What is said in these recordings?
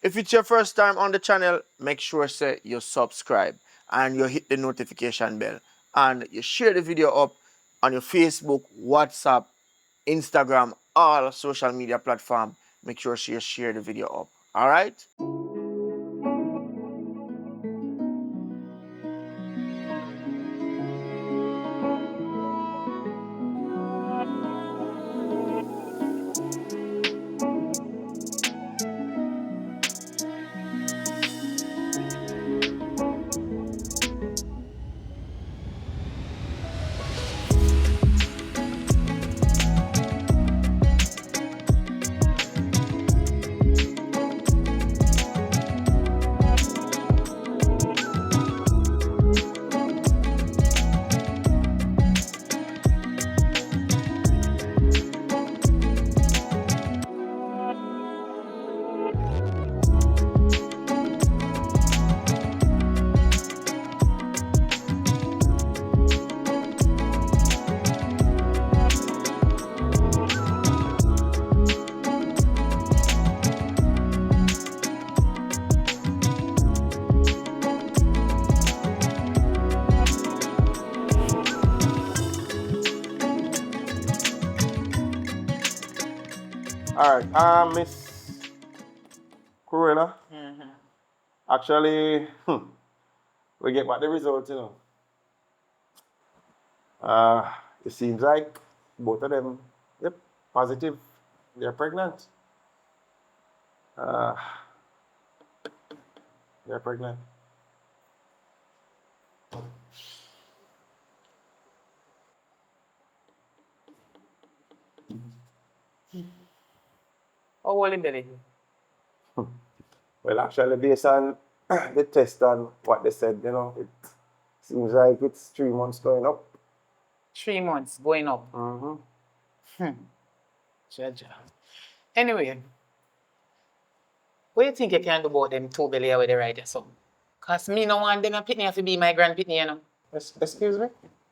If it's your first time on the channel, make sure say you subscribe and you hit the notification bell and you share the video up on your Facebook, WhatsApp, Instagram, all social media platform. Make sure you share the video up. All right? All right, Miss Cruella. Actually, we get back the result, It seems like both of them, yep, positive. They're pregnant. They're pregnant. How old is baby? Well, actually, based on the test and what they said, it seems like it's 3 months going up. 3 months going up. Jaja. Anyway, what do you think you can do about them two belly with the right or something? Because me no want them a pitney to be my grand pitney, Excuse me?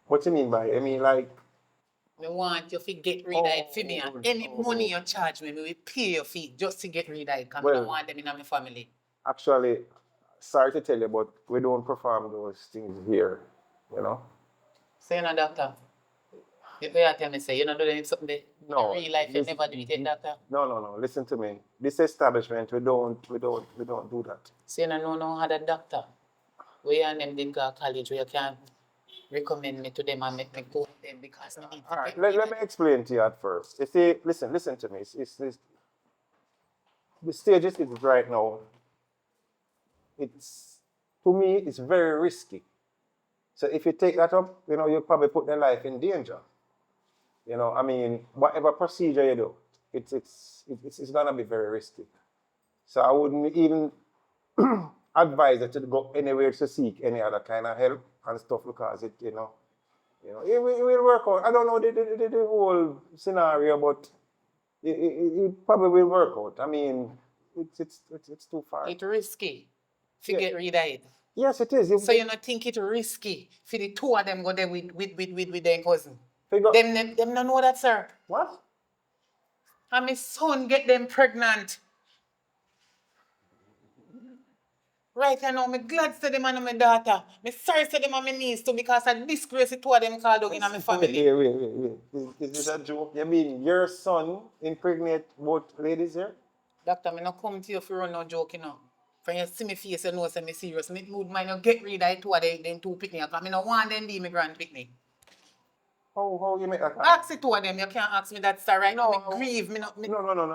What you mean by, I mean, like, I want you to get rid of it for me. And any money you charge me, will pay your fee just to get rid of it. Because I don't want them in my family. actually, sorry to tell you, but we don't perform those things here, So you're not doctor? You tell me, say, you don't do them something there? No. In real life, you never do it, doctor? No. Listen to me. This establishment, we don't do that. So you don't know no other doctor? We and them did go to college where you can recommend me to them and make me go with them because I need to All right, get let me explain to you at first. You see, listen to me. The stage it is right now, to me, it's very risky. So if you take that up, you'll probably put their life in danger. I mean, whatever procedure you do, it's gonna be very risky. So I wouldn't even advise you to go anywhere to seek any other kind of help and stuff because it will work out. I don't know the whole scenario, but it probably will work out. I mean, it's too far. It's risky to get rid of it. Yes, it is. So you don't think it's risky for the two of them go there with their cousin? Them don't know that, sir. What? And my son get them pregnant. Right now, I'm glad to them and my daughter. I'm sorry to them and my niece too because I disgrace the two of them called out in my family. Wait. Is this a joke? You mean your son impregnate both ladies here? Doctor, I don't come to you for run no joke, When you see me face, you know I'm serious. Me would mind you get rid of two of them two picnic. Because I don't want them to be my grand picnic. How you make that happen? Ask the two of them. You can't ask me that, sir. Right now, I grieve. No.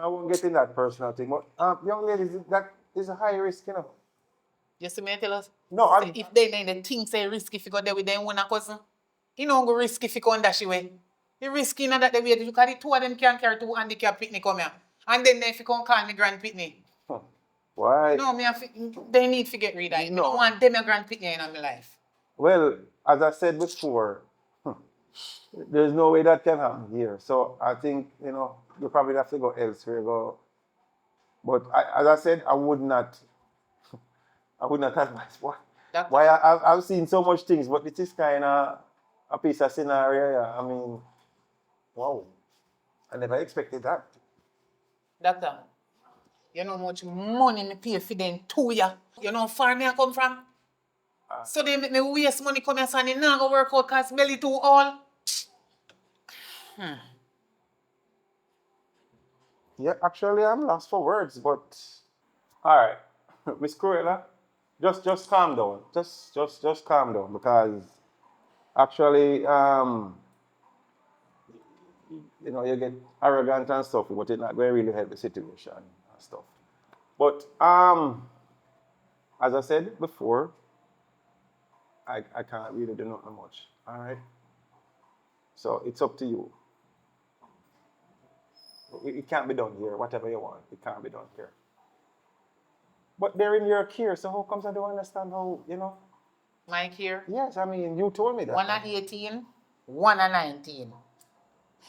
I won't get in that personal thing. But young ladies, that is a high risk, You see me tell us? No, if they think say risky if you go there with them one cousin, you don't go risky if you go on that way. You risky in that way because the two of them can't carry two handicap picnic come here. And then if you come call me grand picnic. Why? No, they need to get rid of it. No. I don't want them a grand picnic in my life. Well, as I said before, there's no way that can happen here. So I think, you probably have to go elsewhere. But as I said, I would not advise. Why I've seen so much things, but it is kind of a piece of scenario. Yeah. I mean, wow. I never expected that. Doctor, You know how much money me pay for them 2 years. You know how far me I come from? So they make me waste money come here and they not go work out cause belly too all. Yeah, actually, I'm lost for words, but all right, Miss Cruella, just calm down. Just calm down because actually, you get arrogant and stuff, but it's not going to really help the situation and stuff. But as I said before, I can't really do nothing much. All right. So it's up to you. It can't be done here. Whatever you want, it can't be done here. But they're in your care, so how comes I don't understand how, Mike here. Yes, I mean, you told me that. One are 18, one are 19.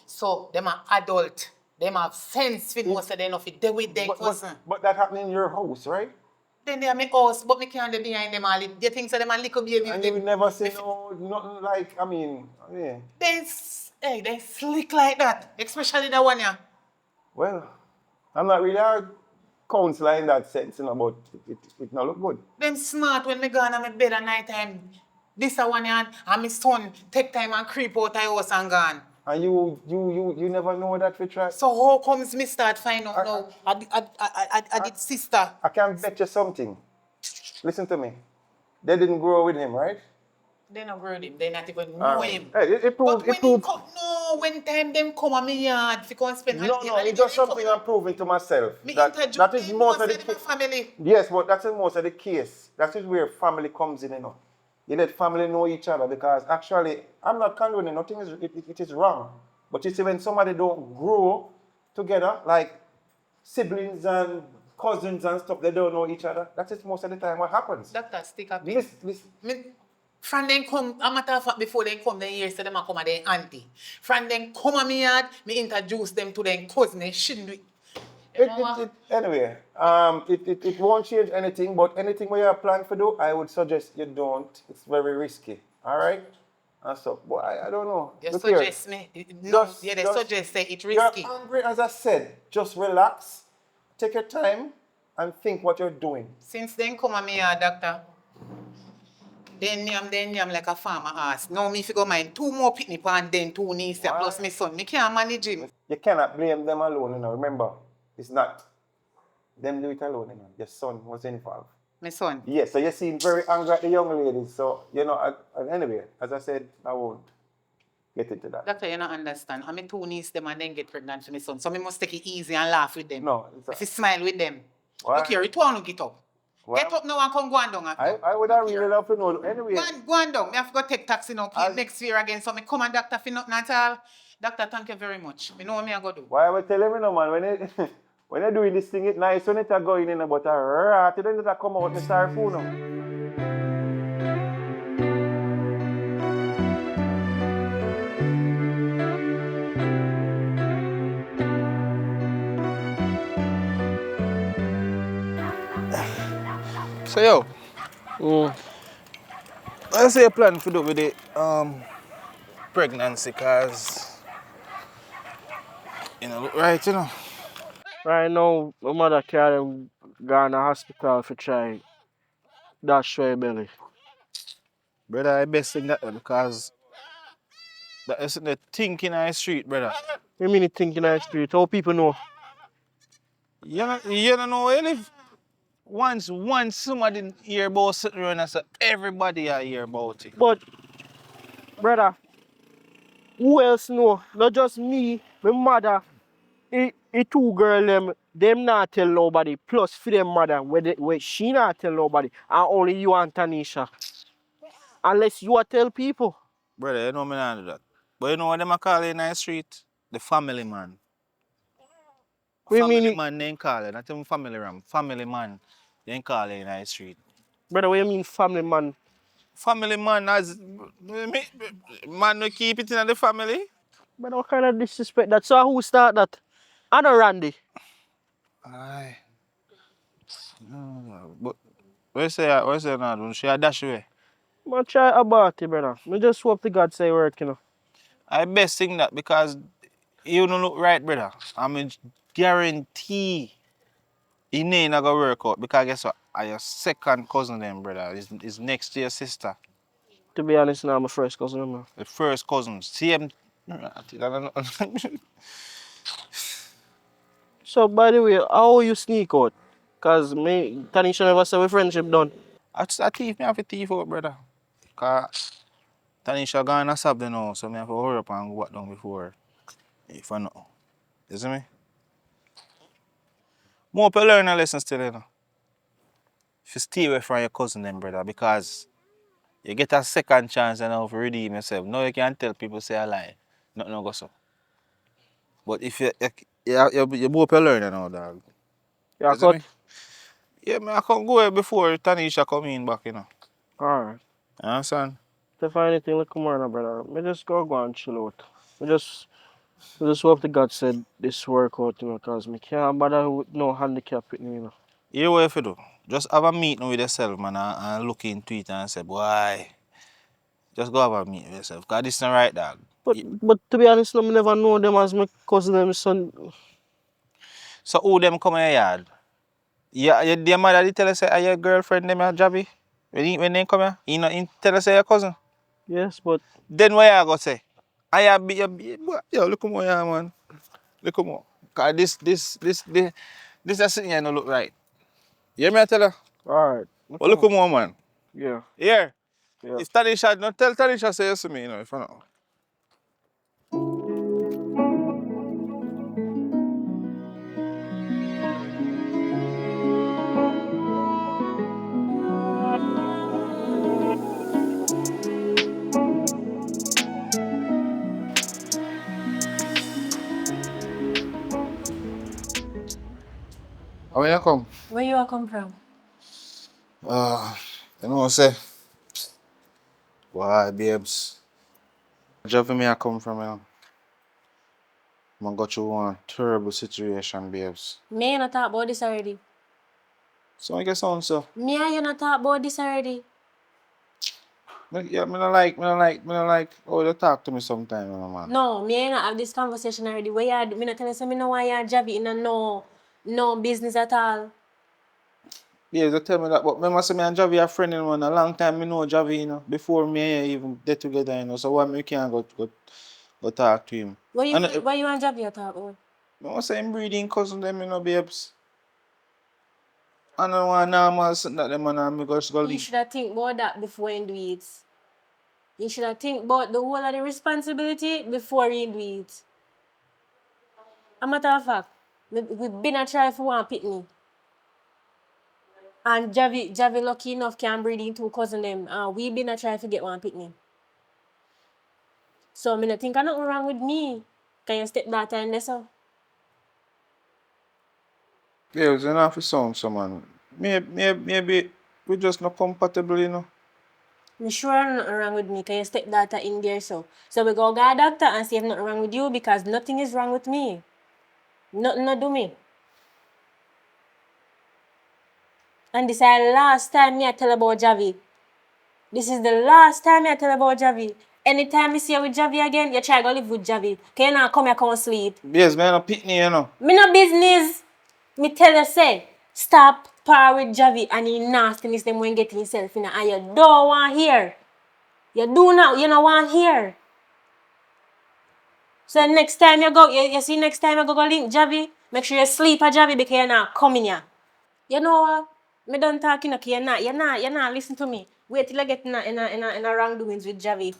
So them are adult. Them have sense for most of them if they with their cousin. But that happened in your house, right? Then they are my house, but me can't be behind them all. They think so them a little baby. And you would never say no, nothing like, I mean, yeah. They slick like that. Especially that one, yeah. Well, I'm not really a counselor in that sense, but it not look good. Them smart when me go on my bed at night time. This a one and my son take time and creep out the house and gone. And you never know that we try. So how comes me start find out now? I did sister. I can bet you something. Listen to me. They didn't grow with him, right? They not grow him. They not even know him. Hey, it proved. When time them come on me yard, if you come spend. No, it's just something I'm proving to myself. That is most of the family. Yes, but that's in most of the case. That is where family comes in, You let family know each other because actually, I'm not condoning nothing. It is wrong. But you see, when somebody don't grow together, like siblings and cousins and stuff, they don't know each other. That is most of the time what happens. Doctor, stick up. Listen. From them come, a matter of fact, before they come, they hear say them a come at their auntie. From them come at me yard, me introduce them to their cousin. They shouldn't do it. Anyway, it won't change anything, but anything where you have planned to do, I would suggest you don't. It's very risky. All right? And so, but I don't know. You suggest me? No, they suggest say it's risky. You're hungry, as I said. Just relax, take your time, and think what you're doing. Since then come at me yard, doctor. Then yam like a farmer ass. Now me figure mine 2 more picnic and then 2 nieces plus my son. Me can't manage him. You cannot blame them alone, Remember, it's not them do it alone, Your son was involved. My son? Yes, so you seem very angry at the young ladies. So, anyway, as I said, I won't get into that. Doctor, you don't understand. I'm 2 nieces them and then get pregnant for my son. So me must take it easy and laugh with them. No. If you smile with them. Why? Look here, it won't get up. Well, get up now and come go on down. I would have really love to know. Anyway. Go on down. I have to go take taxi now. Next year again. So me come and doctor for nothing at all. Doctor, thank you very much. You know what I go do. Why am I telling me no, man? When you're doing this thing, it's nice when it's going in, but you don't need to come out with the styrofoam now. So let's say a plan for do with the pregnancy, cause look right, Right now, my mother carry him gone to hospital for try dash her belly. Brother, I best thing that because that isn't the thinking on the street, brother. You mean it thinking on the street? How people know? You don't know if once somebody hear about something and so everybody I hear about it. But, brother, who else know? Not just me, my mother, the 2 girls, them not tell nobody. Plus, for them mother, where she not tell nobody. And only you and Tanisha. Unless you tell people. Brother, you know me not do that. But you know what them call in the street? The family man. Family man they call it, not even family ram. Family man they call it in the street. Brother, what you mean family man? Family man as man no keep it in the family. Brother, what kind of disrespect that? So who start that? I know Randy. Aye. But what you say now? Don't she a dash away? Man, try about it, brother. I just hope the God say work, I best think that because you don't look right, brother. I mean, guarantee He ain't gonna work out because guess what? I your second cousin them, brother. Is next to your sister. To be honest, now I'm a first cousin, man. The first cousins. See him. So, by the way, how you sneak out? Because me, Tanisha never say we friendship done. I thief me have to thief out, brother. Cause Tanisha gone a sub now, so me have to hurry up and go back down before. If I know. You see me? More to learn a lesson still, you know. If you stay away from your cousin them, brother, because you get a second chance and now to redeem yourself. Now you can tell people say a lie. Nothing no go so. But if you more to learn, you know, dog. Yeah, You see me? cut. Yeah, me I can go here before Tanisha come in back, you know. Alright. You understand? If anything, look come on, brother. Me just go and chill out. We just hope the God said this work out, you know, because me can't bother with no handicap with me, you know. Here what you do? Just have a meeting with yourself, man, and look into it and say, boy, just go have a meeting with yourself. Because this not right, dog. But to be honest, no, me never know them as my cousin, them son. So who them come in your yard? Yeah, your mother did tell us say your girlfriend them a jobby? When they come here, he tell us say your cousin. Yes, but Then what you go say? I be yo, look more yeah, man. Look more. Cause this is sitting here no look right. You hear me I tell her? alright. But look more, man. Yeah, Here. yeah. If Tanisha, don't tell Tanisha say yes to me, you know, if I know. How you come? Where you all come from? Uh, you know what I say? Why, babes? Job me I come from, you know. I got you one terrible situation, babes. Me and I talk about this already. So I guess on so. Me and you not talk about this already. Yeah, me not like how you talk to me sometime, you know, man. No, me and I have this conversation already. Where you me not tell you say me know why you Javi in a no business at all. Yeah, you tell me that, but remember say me and Javi are friends, you know, and a long time me know Javi, you know, before me and you even get together, you know, so why me can't go talk to him. And What you and Javi talk about? I was saying breeding cousin them, you know, babes. I don't want normal something that them and me just go You leave. should have think about that before you do it. You should have think about the whole of the responsibility before you do it. A matter of fact, we've been a try for one pitney. And Javi lucky enough can breed in two cousin them. We been a try to get one pitney. So I think I nothing wrong with me. Can you step that and this so? Babes, you know, for sound someone. Maybe we just not compatible, you know. I'm sure nothing wrong with me. Can you step that in there so? So we go to a doctor and see if nothing wrong with you because nothing is wrong with me. Nothing not do me. And this is the last time me I tell about Javi. This is the last time I tell about Javi. Anytime you see you with Javi again, you try to live with Javi. Can you not come here come sleep? Babes, man, a pitney, you know. Me no business. Me tell you say, stop par with Javi and he nastiness them when getting himself in and you don't want hear. You do not, you don't want hear. So next time you go, you see next time you go link Javi, make sure you sleep at Javi because you're not coming here. You know what? Me don't talk you know, you're not listen to me. Wait till I get in a wrongdoings with Javi.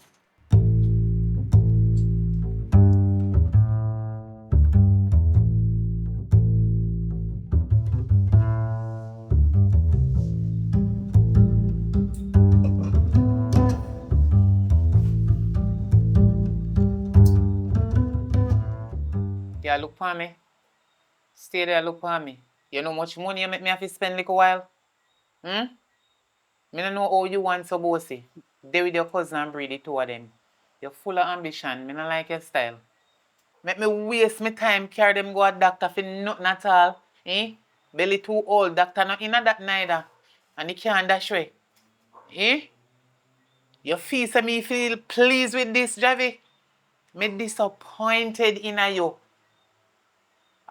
Yeah, look for me. Stay there, look for me. You know much money you make me have to spend like a while? Hmm? Me don't know how you want so bossy. They with your cousin and breed the two of them. You're full of ambition. Me not like your style. Make me waste my time carry them go a doctor for nothing at all. Eh? Belly too old. Doctor not in that neither. And he can't dash way. Eh? You feel say me feel pleased with this, Javi? Me disappointed in you.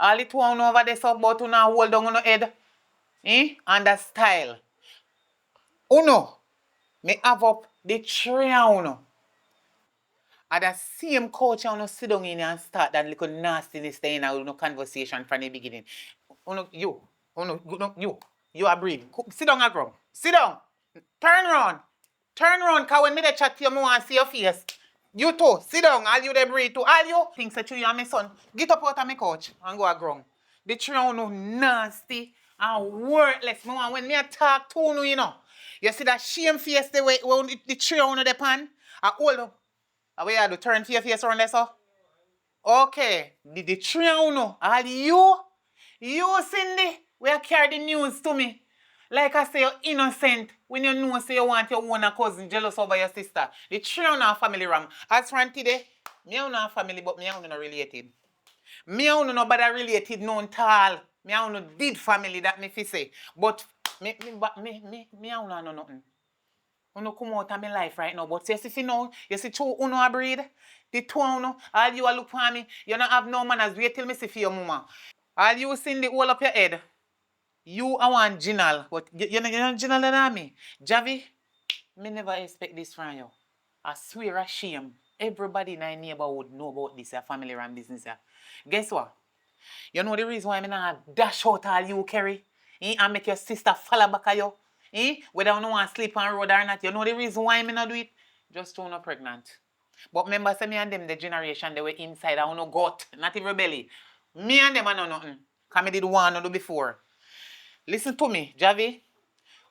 All it one over there so about to now hold down on your head. And the style. Uno, me have up the three of uno. At the same culture, uno sit down in and start that little nastiness there in our conversation from the beginning. Uno, you are breathe. Sit down, Agro. Sit down. Turn around. Turn around, cause when me dey chat to you, me want to see your face. You too, sit down, all you dey breathe too. All you think say you and my son. Get up out of my couch and go a ground. The three of you nasty and worthless. Me want when me a talk to you, you know. You see that shame face the way the three of you dey pan? I hold up. Where you do turn for your face around there, so? Okay, the three of you, all you Cindy, will carry the news to me. Like I say, you're innocent when you know say you want your own cousin jealous over your sister. The three of you family ram. As from today, me and no family, but me and no related. Me and no bother related no tall. Me and no did family that me fi say. But me and no know nothing. Uno come out of my life right now. But you see now, you see two uno a breed. The two uno, all you a look for me. You don't have no manners. Wait till me see for your mama. All you sing the whole up your head. You are one Ginal, but you're not Ginal than me. Javi, me never expect this from you. I swear a shame. Everybody in our neighborhood know about this family run business. Guess what? You know the reason why I not dash out all you carry? And make your sister follow back at you? Whether you don't want to sleep on road or not. You know the reason why I not do it? Just to not pregnant. But remember, say me and them, the generation, they were inside. I no gut, not even belly. Me and them, I know nothing. Because I did one or do before. Listen to me, Javi.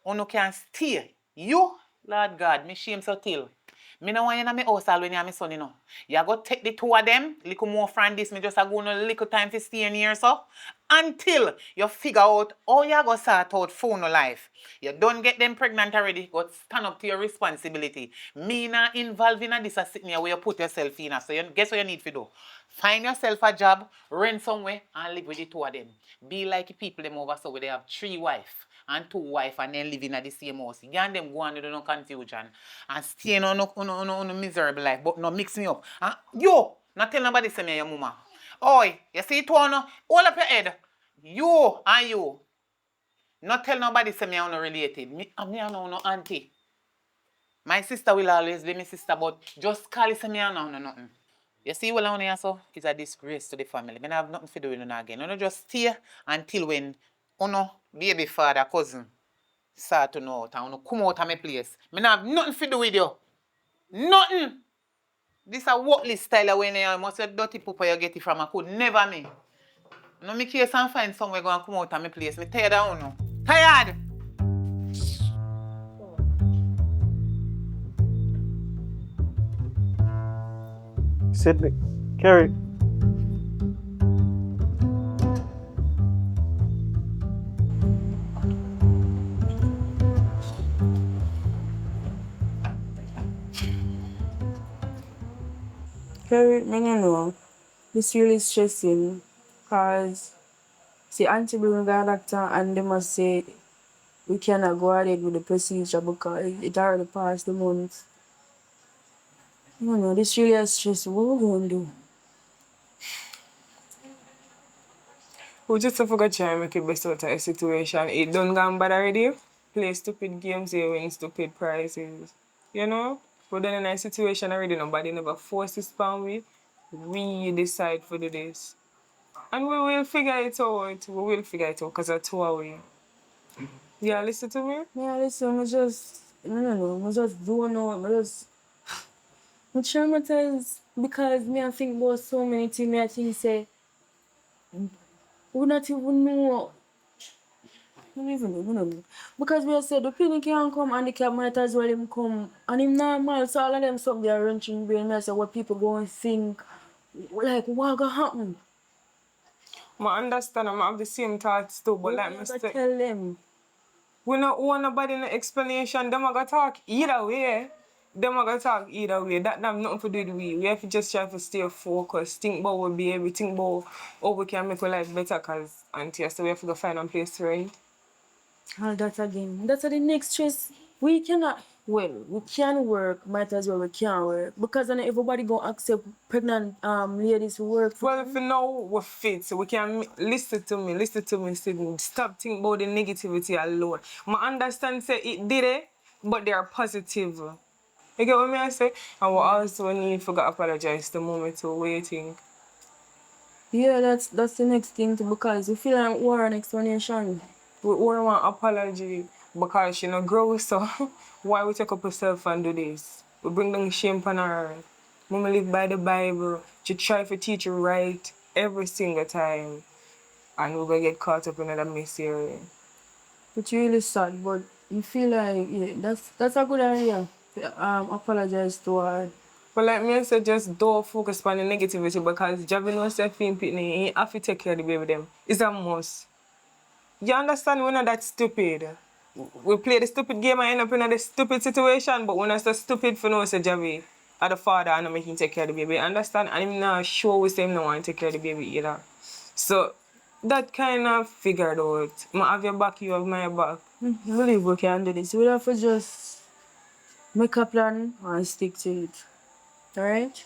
Uno can stay. You, Lord God, me shame so till. Me no want you in my house all when you and my son, you know. You go take the two of them, little more from this, me just a go no little time to stay in here, so. Until you figure out how you go sort out phone life. You don't get them pregnant already, but stand up to your responsibility. Me not involved in this sitting here where you put yourself in. So you, guess what you need to do? Find yourself a job, rent somewhere, and live with the two of them. Be like the people them over so where they have 3 wives and 2 wives and then living at the same house. You and them go on with no confusion and stay in on a miserable life, but no mix me up. You, not tell nobody say me your mama. Oi, you see it one, hold up your head. You and you. Not tell nobody say me I'm not related. Me and no auntie. My sister will always be my sister, but just call it say me and no nothing. You see what I want to so it's a disgrace to the family. I have nothing to do with you again. You just stay until when baby father, cousin, start to know out and come out of my place. I have nothing to do with you. Nothing. This is a worthless style when you must have dirty pooper you get it from. I could never me. No me case and find somewhere go and come out of my place. Me tired of you. Tired! Sydney, Kerry. Kerry, me no know. This really stressing. Cause see auntie bring the doctor and they must say we cannot go ahead with the procedure because it already passed the month. No, no, this really is stressful. What we gonna do? We just have to try and make it best out of the situation. It done gone bad already. Play stupid games, they win stupid prizes. You know? But then in a situation already, nobody never forces upon we. We decide for do this. And we will figure it out. We will figure it out because that's two we. Yeah, listen to me? Yeah, listen, I just don't know. I'm traumatized because me I think about so many things. Me I think say, we not even know. I don't even know, we don't know. Because we said the clinic can come and the cab might as well him come. And him normal, so all of them something they are wrenching brain. Me I say what people go and think, like what gonna happen? I understand, I have the same thoughts too, but We like never mistake. tell them. We not want nobody no explanation. Them a go talk either way. Them a go talk either way. That have nothing to do with we. We have to just try to stay focused. Think about our baby. Think about how we can make our life better. Cause auntie, so we have to go find a place to rent. All that again. That's the next stress. We cannot. well, we can work, might as well we can work. Because then everybody gonna accept pregnant ladies to work for. Well, if you know we're fit, so we can listen to me, stop thinking about the negativity alone. I understand say it did it, but they are positive. You get what I say? And we also need to apologize the moment we're waiting. Yeah, that's the next thing too, because we feel like we want an explanation. We all want apology because you know grow so why we take up ourselves and do this? We bring down shame upon her. When we live by the Bible, to try to teach you right every single time. And we're gonna get caught up in another misery. It's really sad, but you feel like yeah, that's a good idea. Apologize to her. But like me, I said, just don't focus on the negativity because Javi knows that being pitney, he have to take care of the baby them. It's a must. You understand we're not that stupid. We play the stupid game and end up in a stupid situation, but we're not so stupid for no say Javi are the father and I'm making take care of the baby. Understand? And I'm not sure we say him no want to take care of the baby either. So that kind of figured out. I have your back, you have my back. I believe we can do this. We have to just make a plan and stick to it. Alright?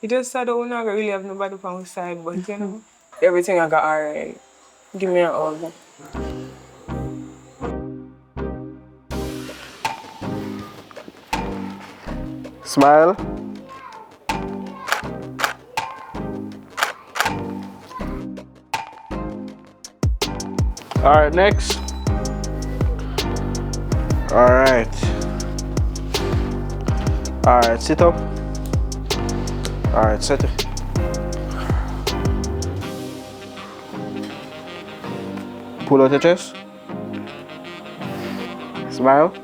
It just sad that we not really have nobody on our side, but you know. Everything I got alright. Give me a hug. Smile. Alright, next. Alright. Alright, sit up. Alright, sit up. Pull out your chest. Smile.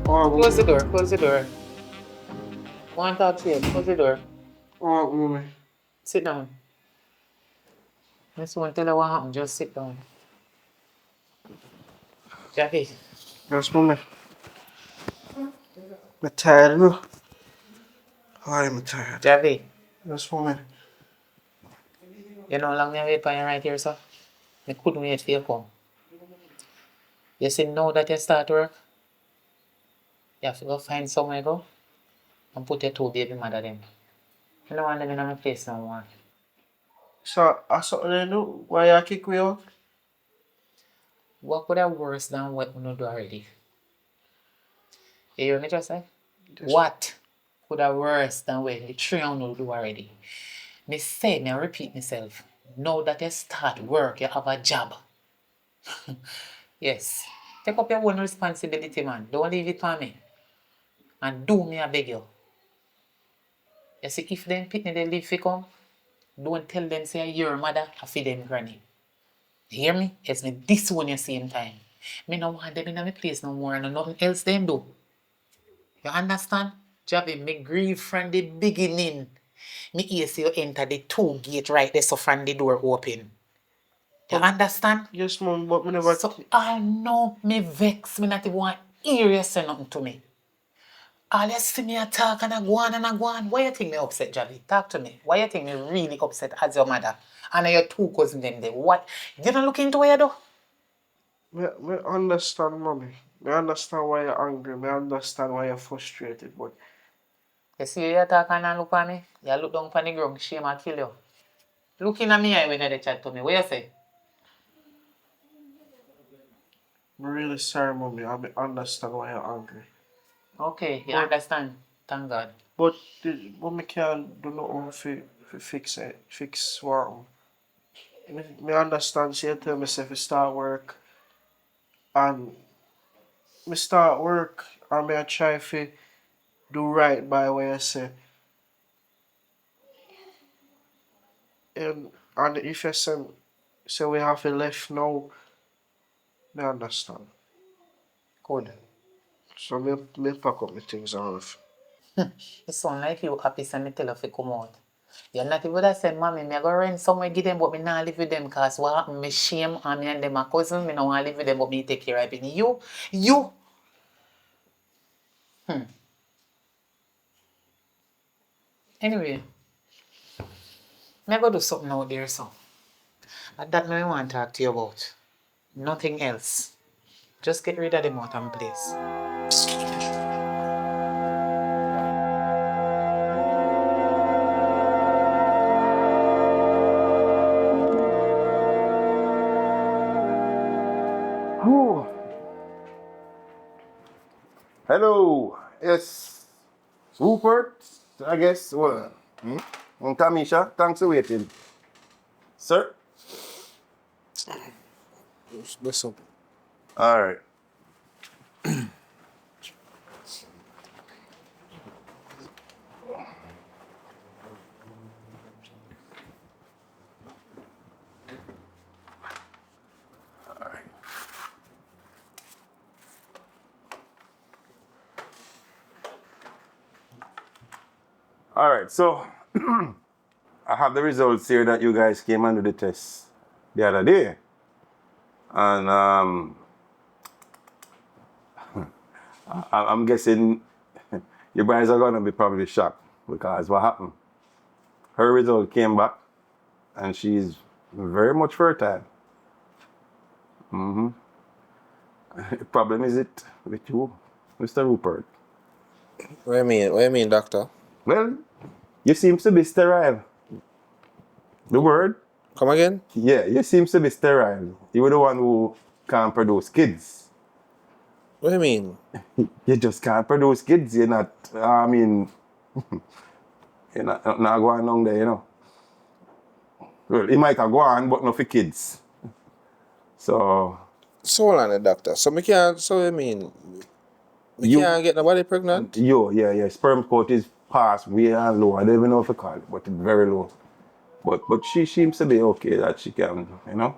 Close the door, close the door. One talk to you, close the door. Alright, mommy. Sit down. Miss won't tell her what happened, just sit down. Jackie, Yes, mommy. I'm tired, bro. I'm tired. Jackie, Yes, mommy. you know how long I wait for you right here, sir? I couldn't wait for you to come. You see now that you start work, you have to go find somewhere go and put your two baby mother them. You don't want them in my place no more. So, I saw they do. Why you kick me out? What could have worse than what we do already? You hear me just say? What could have worse than what the three on do already? Me say, me repeat myself. Now that you start work, you have a job. Yes. Take up your own responsibility, man. Don't leave it for me. And do me, I beg you. You see, if them pitney they leave fi come, don't tell them say your mother I feed them granny. You hear me? It's me this one you same time. Me no want them in my place no more and nothing else them do. You understand? Javi, me grieve from the beginning. Me hear say you enter the two gate right there so from the door open. You understand? Yes, mom, but me never. So I know me vex, me not even want hear you say nothing to me. All you see me a talk and I go on and I go on. Why you think me upset, Javi? Talk to me. Why you think me really upset as your mother? And your two cousins them there. What? You don't look into what you do? Me understand, mommy. Me understand why you're angry. Me understand why you're frustrated. But You see you talk and look at me? You look down on the ground, shame I kill you. Looking at me eye when you chat to me. What you say? I'm really sorry, mommy. I understand why you're angry. Okay, you But- understand. Thank God. But me can't do nothing to fix it. Fix what. Me understand. So you tell me if I start work and me start work and me I try to do right by what you say. And if you say we have to left now, me understand. Good. So me pack up my things and leave. It sound like you happy so me tell you to come out. You're not even that say, mommy, me go rent somewhere give them, but me not live with them cause what happen, me shame and me and them are cousin, me no want live with them, but me take care of it. You. Anyway, me go do something out there, so. And that me want to talk to you about. Nothing else. Just get rid of them out of my place. Whew. Hello. Yes. Rupert, I guess. Well, and Tamisha, thanks for waiting. Sir? Listen. All right. All right, so I have the results here that you guys came and did the test the other day. And I'm guessing you guys are gonna be probably shocked because what happened? Her result came back and she's very much fertile. The problem is it with you, Mr. Rupert. What do you mean, doctor? Well, you seem to be sterile. The word? Come again? Yeah, you seem to be sterile. You were the one who can't produce kids. What do you mean? You just can't produce kids. You're not, you're not going on there, you know. Well, it might have gone, but not for kids. So, So hold on, doctor. So me can't. So you mean me You- can't get nobody pregnant? yeah, sperm count is past way and low. I don't even know if I call it, but it's very low. But she seems to be okay that she can, you know.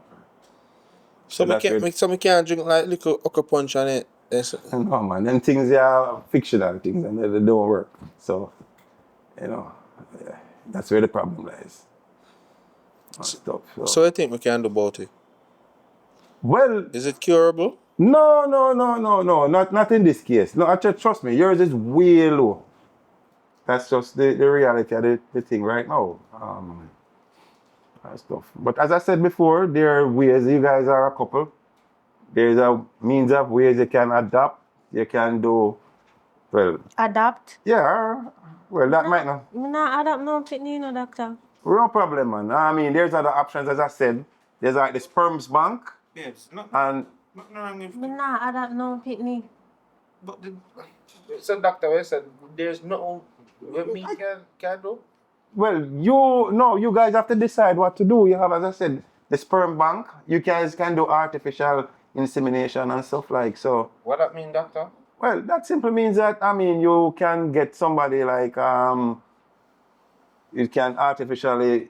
So me That's can't. good. So me can't drink like little okra punch on it. Yes. No, man, them things are fictional things and they don't work. So, you know, yeah, that's where the problem lies. Stuff. So I think we can do about it. Well, Is it curable? no, not in this case. No, actually, trust me, yours is way low. That's just the reality of the thing right now. And stuff. But as I said before, there are ways. You guys are a couple. There's a means of ways you can adapt. You can do, well, Adapt. yeah. Well, that might not. Me not adapt no pitney, you know, doctor. No problem, man. I mean, there's other options, as I said. There's like the sperms bank, Yes, not and wrong with Me not adapt no pitney. but so doctor said there's no what me can do. well, you guys have to decide what to do. You have, as I said, the sperm bank. You guys can do artificial insemination and stuff like so. What that mean, doctor? Well, that simply means that you can get somebody like you can artificially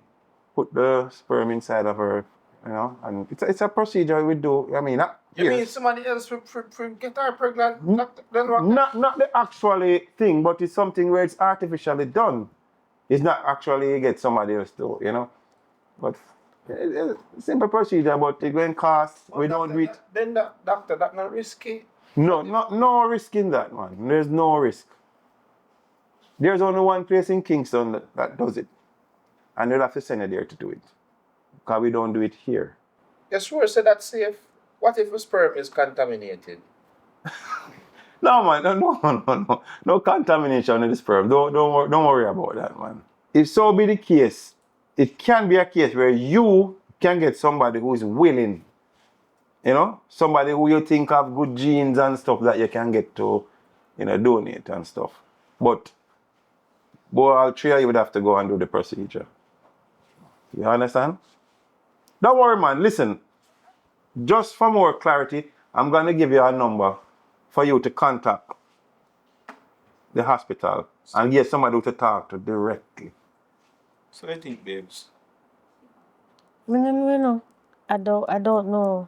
put the sperm inside of her, you know, and it's a procedure we do. I mean, You mean yes. somebody else for get her pregnant? Doctor, then what? Not the actually thing, but it's something where it's artificially done. It's not actually get somebody else to, you know. But it's a simple procedure, but it going cost. We don't do it. Then that doctor, that not risky. No risk in that, man. There's no risk. There's only one place in Kingston that does it. And you'll have to send you there to do it. Because we don't do it here. You sure say that's safe? What if a sperm is contaminated? No, man, no contamination in the sperm. Don't worry about that, man. If so be the case, it can be a case where you can get somebody who is willing, you know, somebody who you think have good genes and stuff that you can get to, you know, donate and stuff. But, boy, all three of you would have to go and do the procedure. You understand? Don't worry, man. Listen, just for more clarity, I'm going to give you a number for you to contact the hospital and get somebody to talk to directly. So I think, babes, No. I don't know.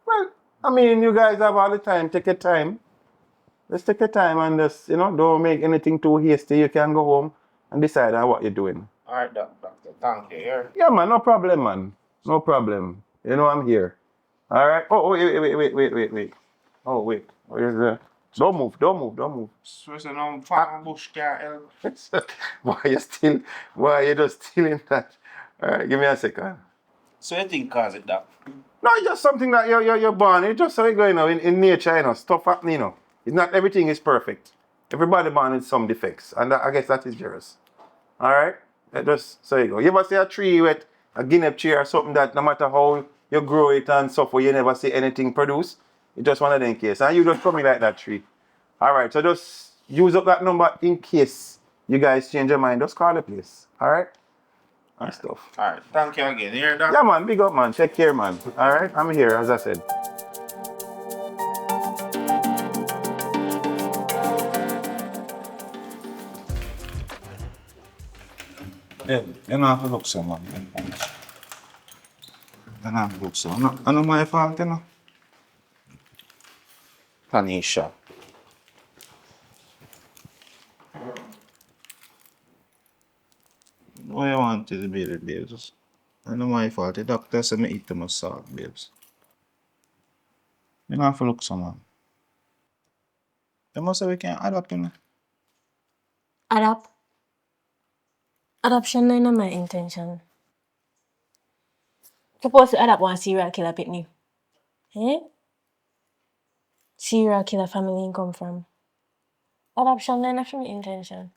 Well, I mean, you guys have all the time. Take your time. Just take your time and just, don't make anything too hasty. You can go home and decide on what you're doing. All right, doctor. Thank you. Here. Yeah, man, no problem, man. No problem. You know I'm here. All right. Oh, wait. Oh, wait. Where's the... Don't move. So no farm bush can't help. Why you just still in that? All right, give me a second. So you think cause it that? No, it's just something that you're born. It's just how it going, in nature, stuff happening, It's not everything is perfect. Everybody born with some defects, and I guess that is yours. All right, just so you go. You ever see a tree with a guinea tree or something that no matter how you grow it and so forth, you never see anything produce? It's just one of them cases, and you just coming like that tree. All right, so just use up that number in case you guys change your mind. Just call the place. All right, and stuff. All right. Thank you again. You hear that? Yeah, man. Big up, man. Take care, man. All right, I'm here, as I said. Yeah, you know have to look so man. You know have to look so. I know my fault, Tanisha. What you want to be the babes? I know my fault. The doctor said me eat too much salt, babes. You know have to look so man. You must say we can adapt, Adapt. Adoption na my intention. Suppose to adapt one serial killer pitney. Eh? Serial killer family in come from. Adoption na my intention.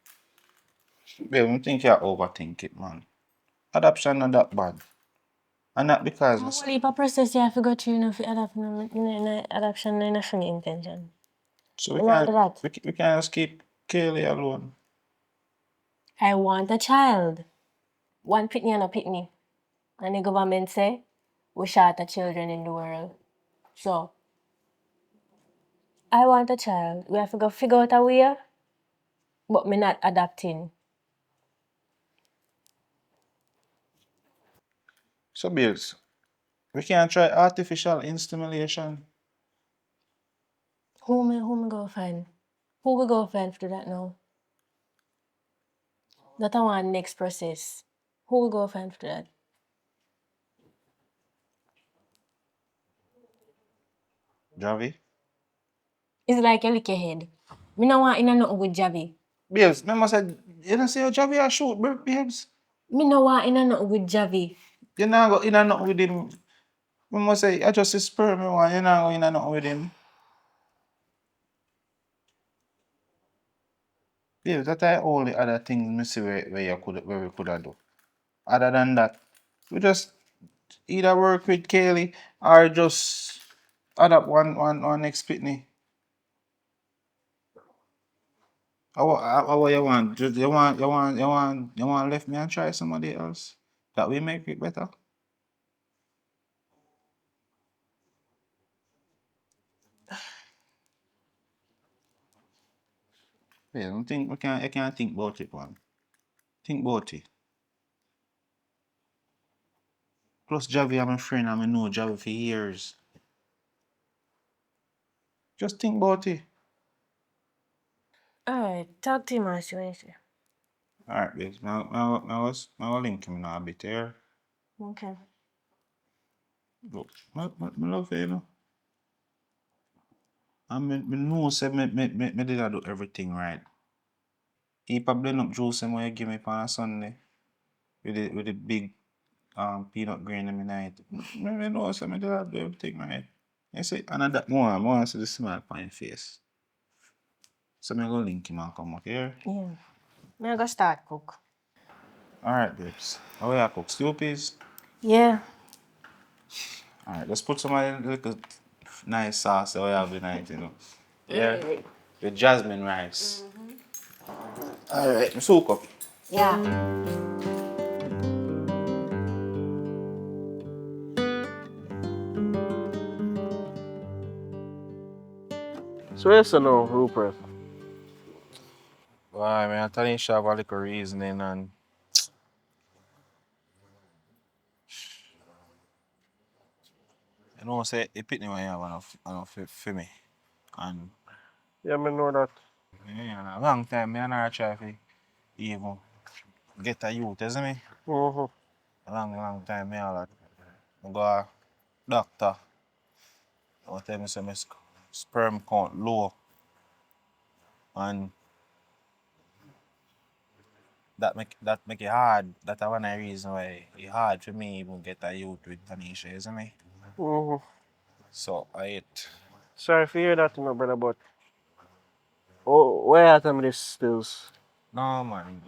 Babe, I think you overthink it, man. Adoption not that bad. And not because How will you process you have to go through for adoption na my intention? so Not that. we can just keep Kaylee alone. I want a child. One pitney and a pitney. And the government say we shorter children in the world. So I want a child. We have to go figure out a way, but me not adapting. So babes, we can try artificial insemination. Who me go find? Who we go find for that now? That I want next process. Who we go find for that? Javi? It's like a lick your head. Me no want in a nothing with Javi. Babes, remember said you don't see how Javi a shoot, babes. Me no want in a nothing with Javi. You not go in and out with him. Remember say I just his sperm me want, you not go in and out with him. Babes, that are all the other things me see where we could have do. Other than that, we just either work with Kaylee or just adopt one next pitney. How you want? You want left me and try somebody else? That will make it better. Yeah, I don't think I can't think about it, man. Think about it. Plus Javi, I'm a friend, I know Javi for years. Just think about it. Alright, talk to him and see what you say. Alright, babes. I will link him now a bit here. Okay. Look, I love you, I know say me did I do everything right. He probably not juice him when you give me on a Sunday with the big peanut grain in my night. Me know say me did I do everything right. You see, and that more see the smile on your face. So me go link him and come up here. Yeah. Me go start cook. Alright, babes. How you cook? Stew peas? Yeah. Alright, let's put some of the little nice sauce that we have tonight, Yeah. With jasmine rice. Alright, soak up. Yeah. So yes or no, Rupert? Why, man, I tell you, have a little reasoning and You know, say, he pick me when you have enough for me. And Yeah, me know that. yeah, a long time, me and her try to even get a youth, you see me? Mm-hmm. A long time, me all that. I go a doctor, I tell me say my sperm count low. And that make it hard. That's one of the reason why it's hard for me even get a youth with Tanisha, you see me? Mm-hmm. So I it. Sorry for hear that, my brother, but where are some of these stills? No man,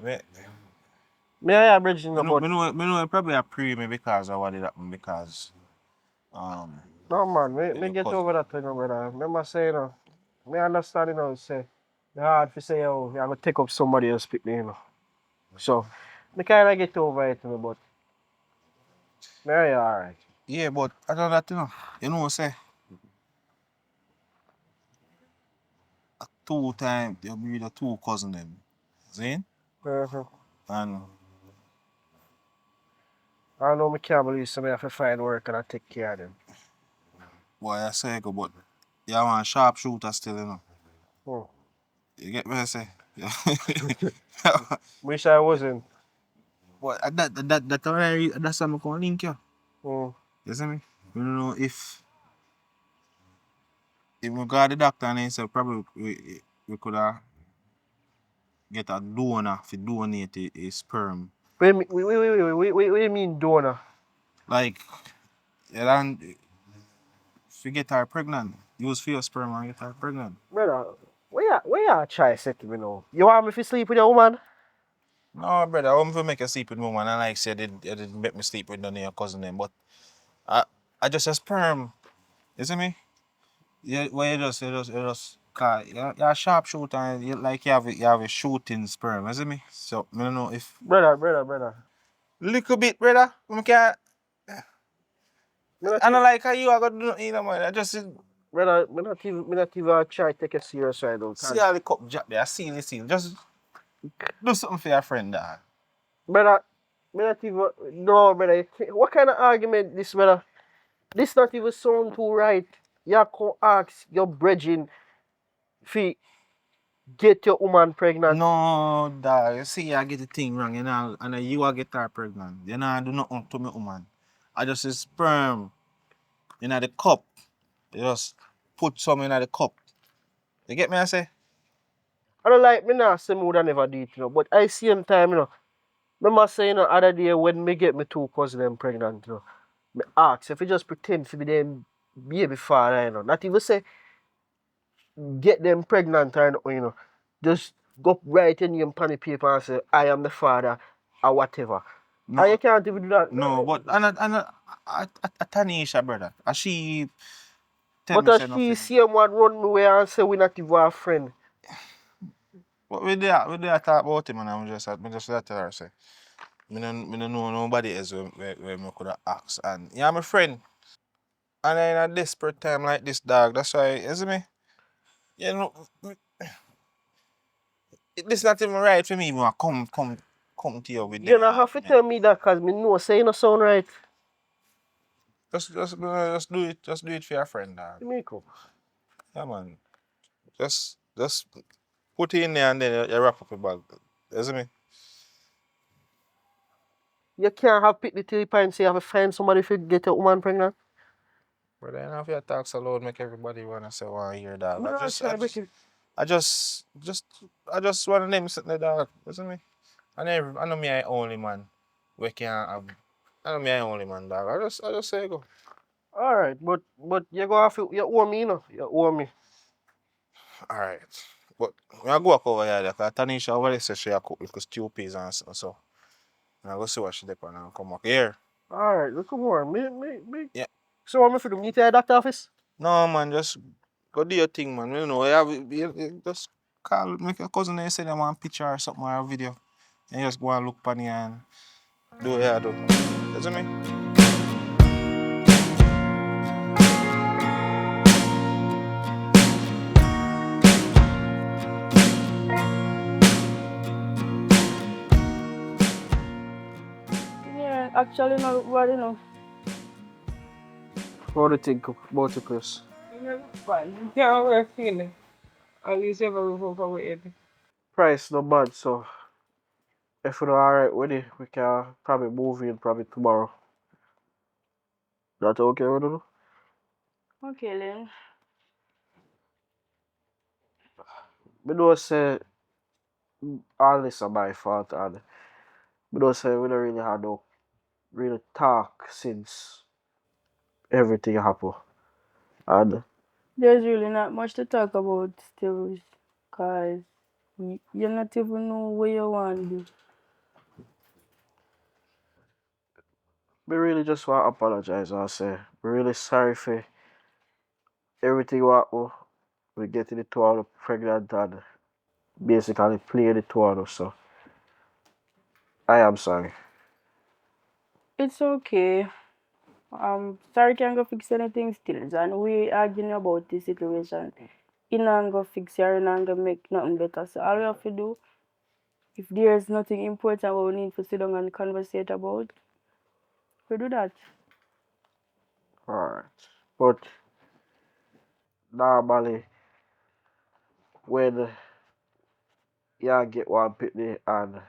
Me I bridge in me the know, but me know, me know it probably a pre me because of what did happen because um no man, me your get cousin. over that thing, my brother. Remember saying, me understand, say, it's hard to say, oh, you're going to take up somebody else pick me, So, me kind of get over it, but me I alright. Yeah, but I don't that you know say two times you be the two cousin them. See? Uh-huh. And I know me can't believe somebody have to find work and I take care of them. boy I say go but you want sharpshooter still, Hmm. You get me I say? Yeah. Wish I wasn't. But that's something I can link you. Hmm. You see me? You don't know if we go to the doctor and he said probably we could have get a donor to donate his sperm. What do you mean donor? Like, you don't if you get her pregnant, use for your sperm and get her pregnant. Brother, where you try to say to me now? You want me to sleep with your woman? No, brother, I want to make a sleep with woman and like said it didn't make me sleep with none of your cousin them, but I just a sperm. You see me? Yeah, well you just cause you're a sharpshooter and you have a shooting sperm, you see me? So I don't know if Brother. little bit, brother. I can't Me not I even, don't like how you are gonna do nothing, man. I just brother, me not even try to take it serious right now. see Cause, all the cup jack there, I see the scene. Just do something for your friend, dog. brother, me not even, no, brother. What kind of argument this, brother? This not even sound too right. You can ask your brethren if get your woman pregnant. No, dog. You see, I get the thing wrong, and you are get her pregnant. You know, I do nothing to me, woman. I just a sperm in the cup. You just put some in the cup. You get me? I say. I don't like me not say me would have never do it, but I same time, remember saying the other day when me get my two cousins them pregnant, me ask if you just pretend to be them baby father, Not even say get them pregnant or nothing, Just go write your name on the paper and say I am the father or whatever. And you No, can't even do that. no, but Tanisha, brother. She tell But me as say she nothing. see him one run me away and say we not even a friend. But we there talk about him, and I'm just tell her say. Me no know nobody else where me could have asked. And yeah, I'm a friend. And in a desperate time like this, dog, that's why, you see me? You know, this not even right for me when I come to you with You them don't have to argument. tell me that because me know say you no sound right. Just do it for your friend, dog. Jamaica. Yeah, man. Just put it in there and then you wrap up your bag. You see me? You can't have pick the tip and say you have to find somebody to get your woman pregnant. But then if you talk so loud, make everybody wanna say, "Want hear, dog." Me not try break it. I just want them sitting there, dog. You see me? I know me I only man. We can't have. I know me I only man, dog. I just say go. Alright, but you go have to you owe me, You owe me. All right. But when I go walk over here, because Tanisha over there says she a cook little stew peas and so. And I go see what she did and come back here. Alright, look more. Me. Yeah. So what me for do? Meet you at the doctor office? No man, just go do your thing, man. You know, you just call make your cousin and say them one picture or something or a video. And you just go and look on it and do what you do. You see me? Yeah, actually, no, but What do you think about the place? Fine. Yeah, we're feeling. At least you have a roof over our head. Price not bad, so if we're alright with it, we can probably move in probably tomorrow. That okay with you? Okay, then. We don't say all this is my fault and we don't say we don't really have no really talk since everything happened. And There's really not much to talk about still, because you not even know what you want to do. we really just want to apologize and say we're really sorry for everything what happened. We getting the two of us pregnant and basically playing the two of us, so I am sorry. It's okay. Sorry can't go fix anything still, and we arguing about this situation. It not go fix it or it not go make nothing better. So all we have to do, if there's nothing important what we need to sit down and conversate about, we do that. Alright. But normally when you get one pitney and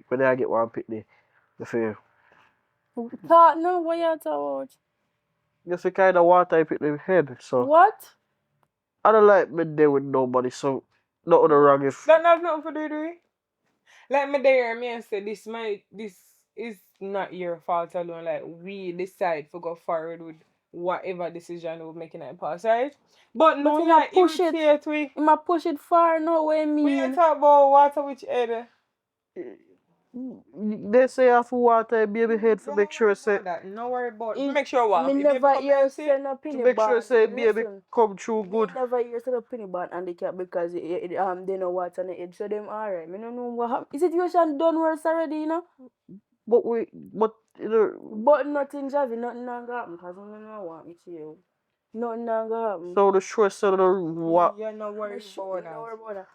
when I get one pitney, you feel Talk now, what you talk about? you feel kind of water in the head, so What? I don't like me there with nobody, so nothing wrong if That have nothing to do with it. Like me there, me and say this is not your fault alone. Like we decide to go forward with whatever decision we're making at the past, right? But no, But yeah, push it. irritate we. You might push it far, no way We mean. ain't talk about water which head. they say I have to water a baby head to make sure say That. No worry about It- make sure what. Me If baby never come hear healthy, send a to penny make sure band. say baby Listen, come through me good. never hear send a penny band handicap because they know what's on the edge, so them alright. Me don't know what happened. The situation done worse already, you know. But you know, But nothing, Javi, nothing not gonna happen because I don't know what me to you. Nothing not gonna happen. so the short side of the what you're not worried about Don't worry that. about that.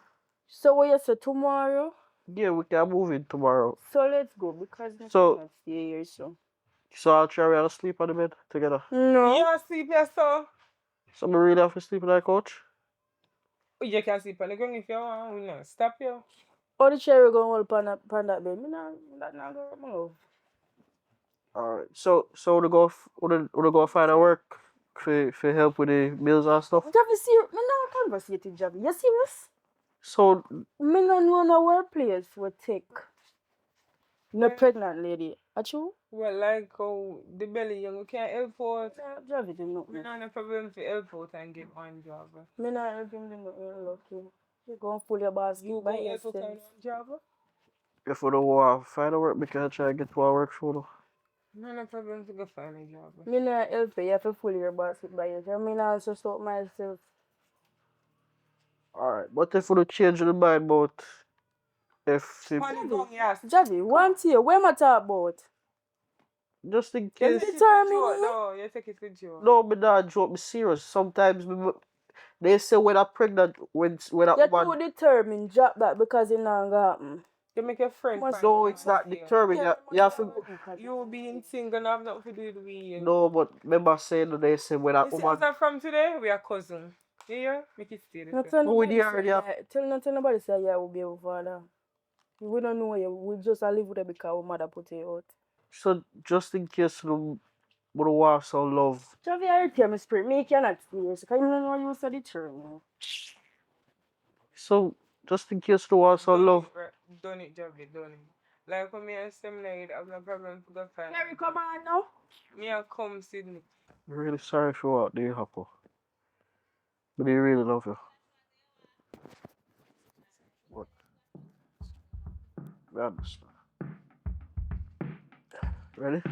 So what you say tomorrow? yeah we can move in tomorrow. So let's go because I So- cannot stay here. So I'll try to sleep on the bed together. No. You sleep here, so So I really have to sleep on that couch. you can sleep on the ground if you want. We not stop you. Or the chair going hold pan that bed. Me not go move. Alright. So we go find a work for help with the bills and stuff. Javi, serious? Me not conversate with Javi. You serious? So Me no know no workplace would take no pregnant lady. Are you? Well, like how the belly young, we can't help out. Javi do not. We don't have problem to help out and get one job. Me not help him do nothing. Lucky. You go and pull your basket You by go help out yourself. and job. if we don't want to find a work, we can try to get to our work soon. No problem to go find a job. Me not help you. You have to pull your basket by yourself. Me not also sort myself. Alright. But if we don't change the mind about if Yes. Javi, one thing. What am I talk about? just in You case. take it Determine with it. you. No, you take it with you. No, me not joke. Me serious. Sometimes they say when I'm pregnant, when a You're woman. too determined. Drop that because it not gonna happen. You make a friend. Must- find No, a it's job not for you. determined. You have to. You being single have nothing to do with me. No, but remember saying that they say when a You see, woman. as from today, we are cousins. Yeah, make it stay the No same. tell But we nobody already say have- yeah. Tell nobody say yeah we'll be your father. We don't know you. We just live with her because our mother put you out. So just in case we don't want some love. Javi, I heard you, spirit. Me cannot see you. Because you don't know you said the term. So just in case we want some love. Done it, Javi, done it. Like when me and Sam like, I have no problem to go find. Carrie, come on now. Me and come Sydney. I'm really sorry for what did happen. But they really love you. But we understand. Ready?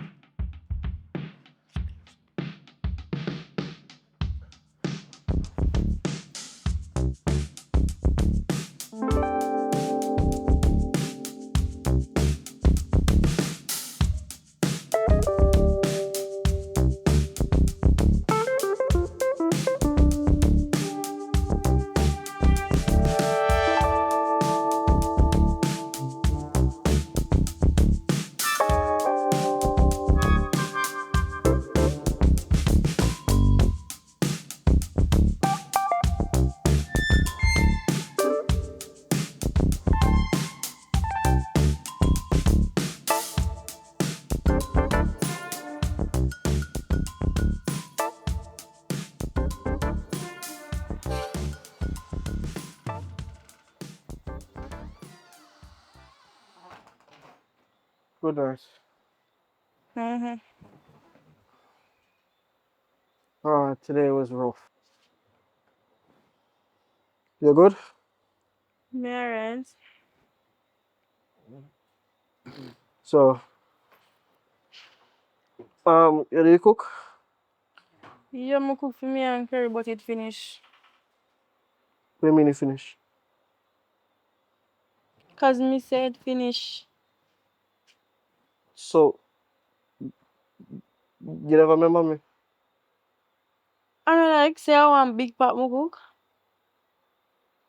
Good night. Mm-hmm. Today was rough. You good? Me alright. So, you do you cook? Yeah, I cook for me and curry, but it finished. When mean you finish? Cause me said finish. So, you never remember me? I don't like say I want big pot me cook.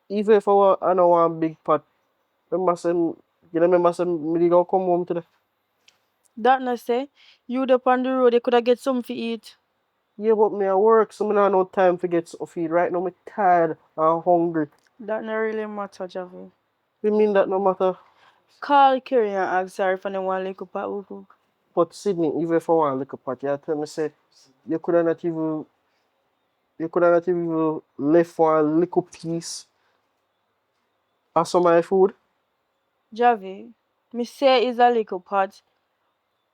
Even if I don't want big pot, remember you remember me gonna come home today? That not say you up on the road, you coulda get something to eat. Yeah, but me at work, so me not no time to get some feed. Right now, me tired and hungry. That not really matter, Javi. You mean that no matter? Call Kerry and ask her if I want little pot we cook. But Sydney, even if I want a little pot, you tell me say you coulda not even left for a little piece of some of my food. Javi, me say it's a little pot.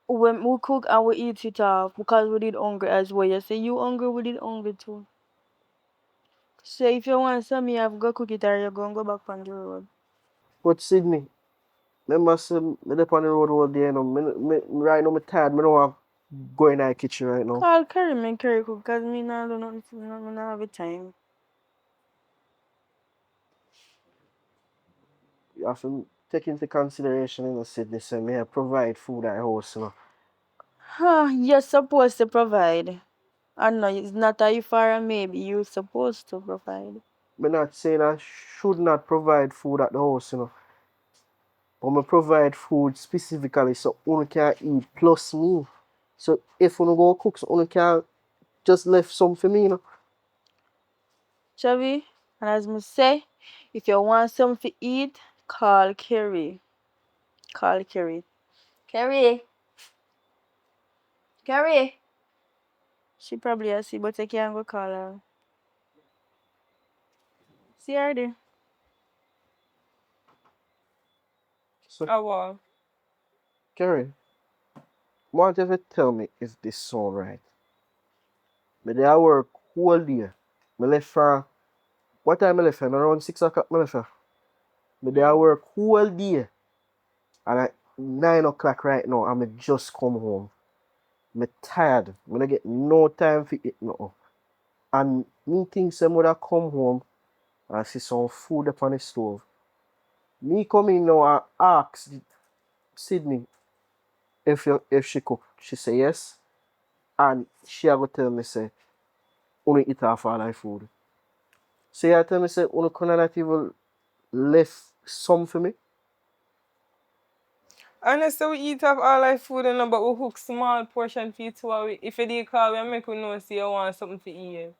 When we cook and we eat it off because we did hungry as well. You say you hungry, we did hungry too. So if you want some, you have to go cook it or you go back on the road. But Sydney, remember say me dey on the road all day, you know. Right now, me tired. Me don't want to go in the kitchen right now. Call Kerry, me Kerry cook because me not do nothing, me not have the time. You have to take into consideration, you know, Sydney, say me I provide food at house, you know. Huh, you're supposed to provide. I know it's not a if or a maybe, you're supposed to provide. Me not saying I should not provide food at the house, you know. But me provide food specifically so one can eat plus me. So if you go cook, so one can just left some for me, you know. Chavi, and as me say, if you want something to eat, call Kerry. Call Kerry. Kerry. Kerry. She probably asleep, but I can't go call her. See her there. So Oh, wow. Kerry, want you to tell me if this sound right. Me there I work whole day. Me left from what time I left from? Around 6 o'clock me left from. Me there I work whole day. And at 9 o'clock right now, I'm just come home. Me tired. Me not get no time for eat nothing. And me think some would have come home and see some food up on the stove. Me come in now and ask Sydney if she cook. She say yes. And she a go tell me say, only eat half all her food. So you tell me say, only could not even left some for me? Honestly, we eat up all our food and but we cook small portion for you too. If you did call, we make we know say you want something to eat.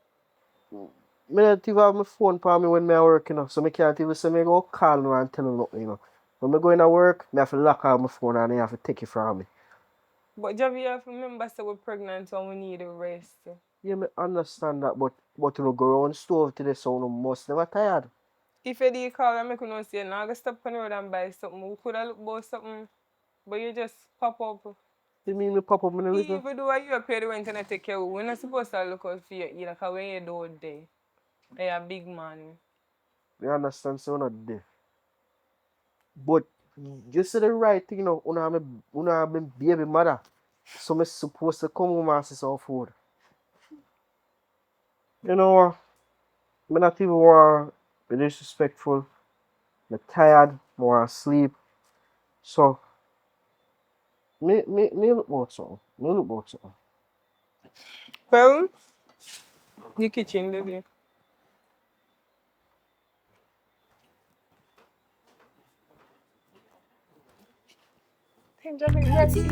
Me not even have my phone for me when me a work, you know. So me can't even say me go call no and tell her nothing, you know. When me going to work, me have to lock out my phone and they have to take it from me. But Javi, you have to remember say we're pregnant and we need a rest. Yeah, me understand that, but you know, go around stove today, so you must never tired. If you did call, we make we know say you not gonna stop on the road and buy something. We could have looked about something, but you just pop up. You mean me pop up in the little? Even though you pay the rent and I take care of, we're not supposed to look out for you either, because when you do it there, you're a big man. You understand, so you're not there. But you say the right thing, you know, una have me baby mother. So me supposed to come home and see some food. You know what? Me not even want to be disrespectful. Me tired, me want to sleep. So me look about something. Me look about something. Well, the kitchen, there. Hey, Javi, let's see.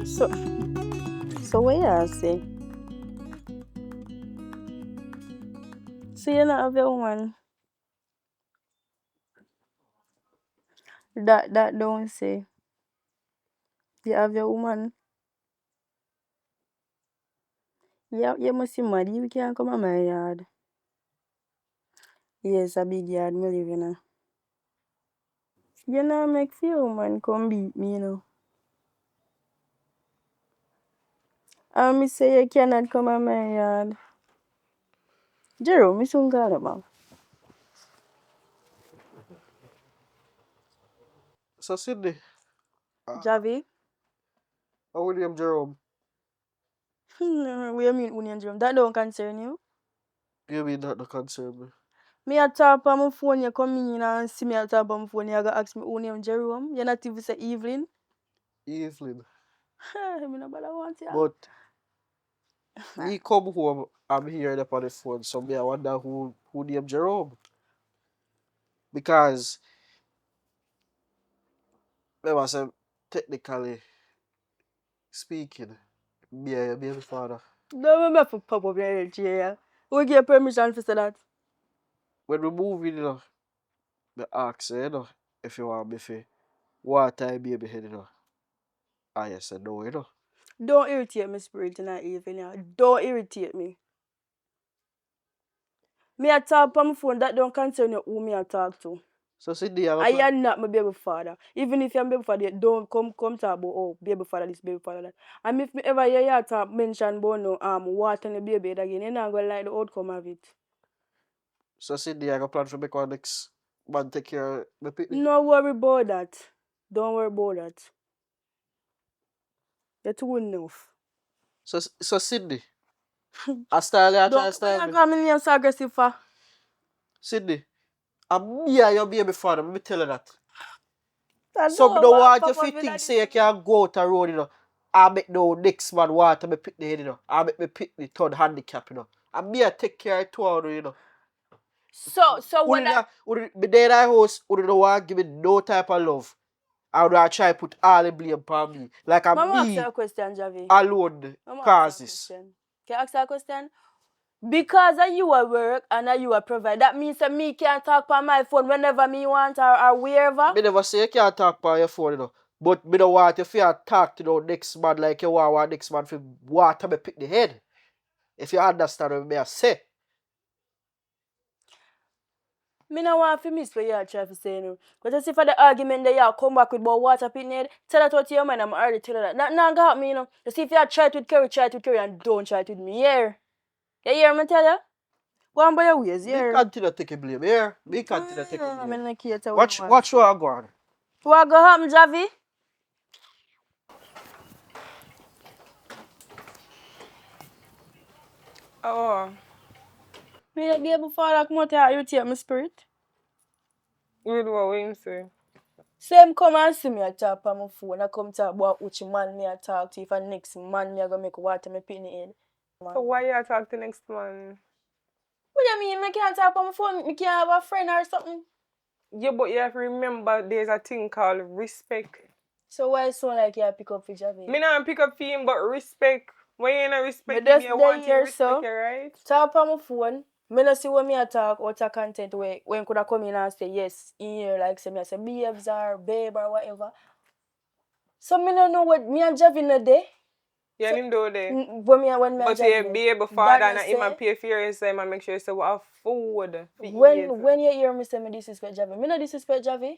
So, so what you say? So you not have your woman. That don't say. You have your woman. Yeah, you must be mad. You can't come on my yard. Yes, a big yard me live in a. You know, make few man come beat me, you know. And me say you cannot come on my yard. Jerome, me soon call him out. So Sydney, Javi? William Jerome, No, what you mean, Union Jerome? That don't concern you. you mean that the concern me? Me a talk on my phone, you come in and see me a talk on my phone, you go ask me who name Jerome. You not even say Evelyn. Evelyn. Me no bother want you. But me come home, I'm hearing up on the phone, so me I wonder who named Jerome. Because me was technically speaking, me and your baby father. Don't remember for pop up your head, yeah. Who give permission for say that? When we move in, me ask you, if you want me to what time baby head, I said no, Don't irritate me spirit tonight, even yeah. Don't irritate me. Me a talk on my phone, that don't concern you who me a talk to. So Sydney, I I plan. am not my baby father. Even if you're my baby father, don't come talk about oh baby father this, baby father that. And if me ever hear you talk mention about no water the baby head again, you're not gonna like the outcome of it. So Sydney, I got plan for make our next man take care of my picnic. No worry about that. Don't worry about that. You're too enough. So Sydney, I style you, I try to style Don't me. call me name so aggressive for. Sydney, I'm me and your baby father, let me tell you that. I Some know don't what want you come to up with think that. say you can go out the road, I make no next man water me pick the head, I make me pick the third handicap, And me I take care of two, So what that Me there that house, who don't want give me no type of love. I would try put all the blame upon me. Like I'm Mama ask you me a question, Javi. alone Mama ask you a causes. question. Can I ask you a question? Because of you at work and of you a provide, that means that me can talk on my phone whenever me want or wherever. Me never say you can't talk by your phone, But me don't want you to talk to the next man like you want next man for water me pick the head. If you understand what me I say. Me no want to miss what you are trying to say, no. But just for the argument that you come back with about water pit need, tell that what to your mind, I'm already telling that. Not got me, You see if you try it with Curry, and don't try it with me, yeah. You hear me tell you? Go on by your ways, Me yeah. continue taking blame, yeah? Me continue taking I'm blame. in the cater what you want. Watch what I go on. What go happen, Javi? Oh, Me the day before that come out here irritate my spirit. with what him say? Same come and see me a talk on my phone. I come talk about which man me a talk to. If a next man me a go make water me pin in. So why you talk to next man? What do you mean? Me can't talk on my phone. Me can't have a friend or something. Yeah, but you have to remember there's a thing called respect. So why it sound like you pick up for Javi? Me not pick up for him, but respect. When you not Me respect him, just you dey want him here, respect so you, right? talk on my phone. Me no see what me a talk out of content where when could I come in and say yes in here like say me I say babes or babe or whatever. So me no know what me and Javi no dey. Yeah, him do there. When me and But Javi you dey. be able father Dana and him and say pay for your so and make sure you say what food for eat. when you hear me say me disrespect Javi, me no disrespect Javi.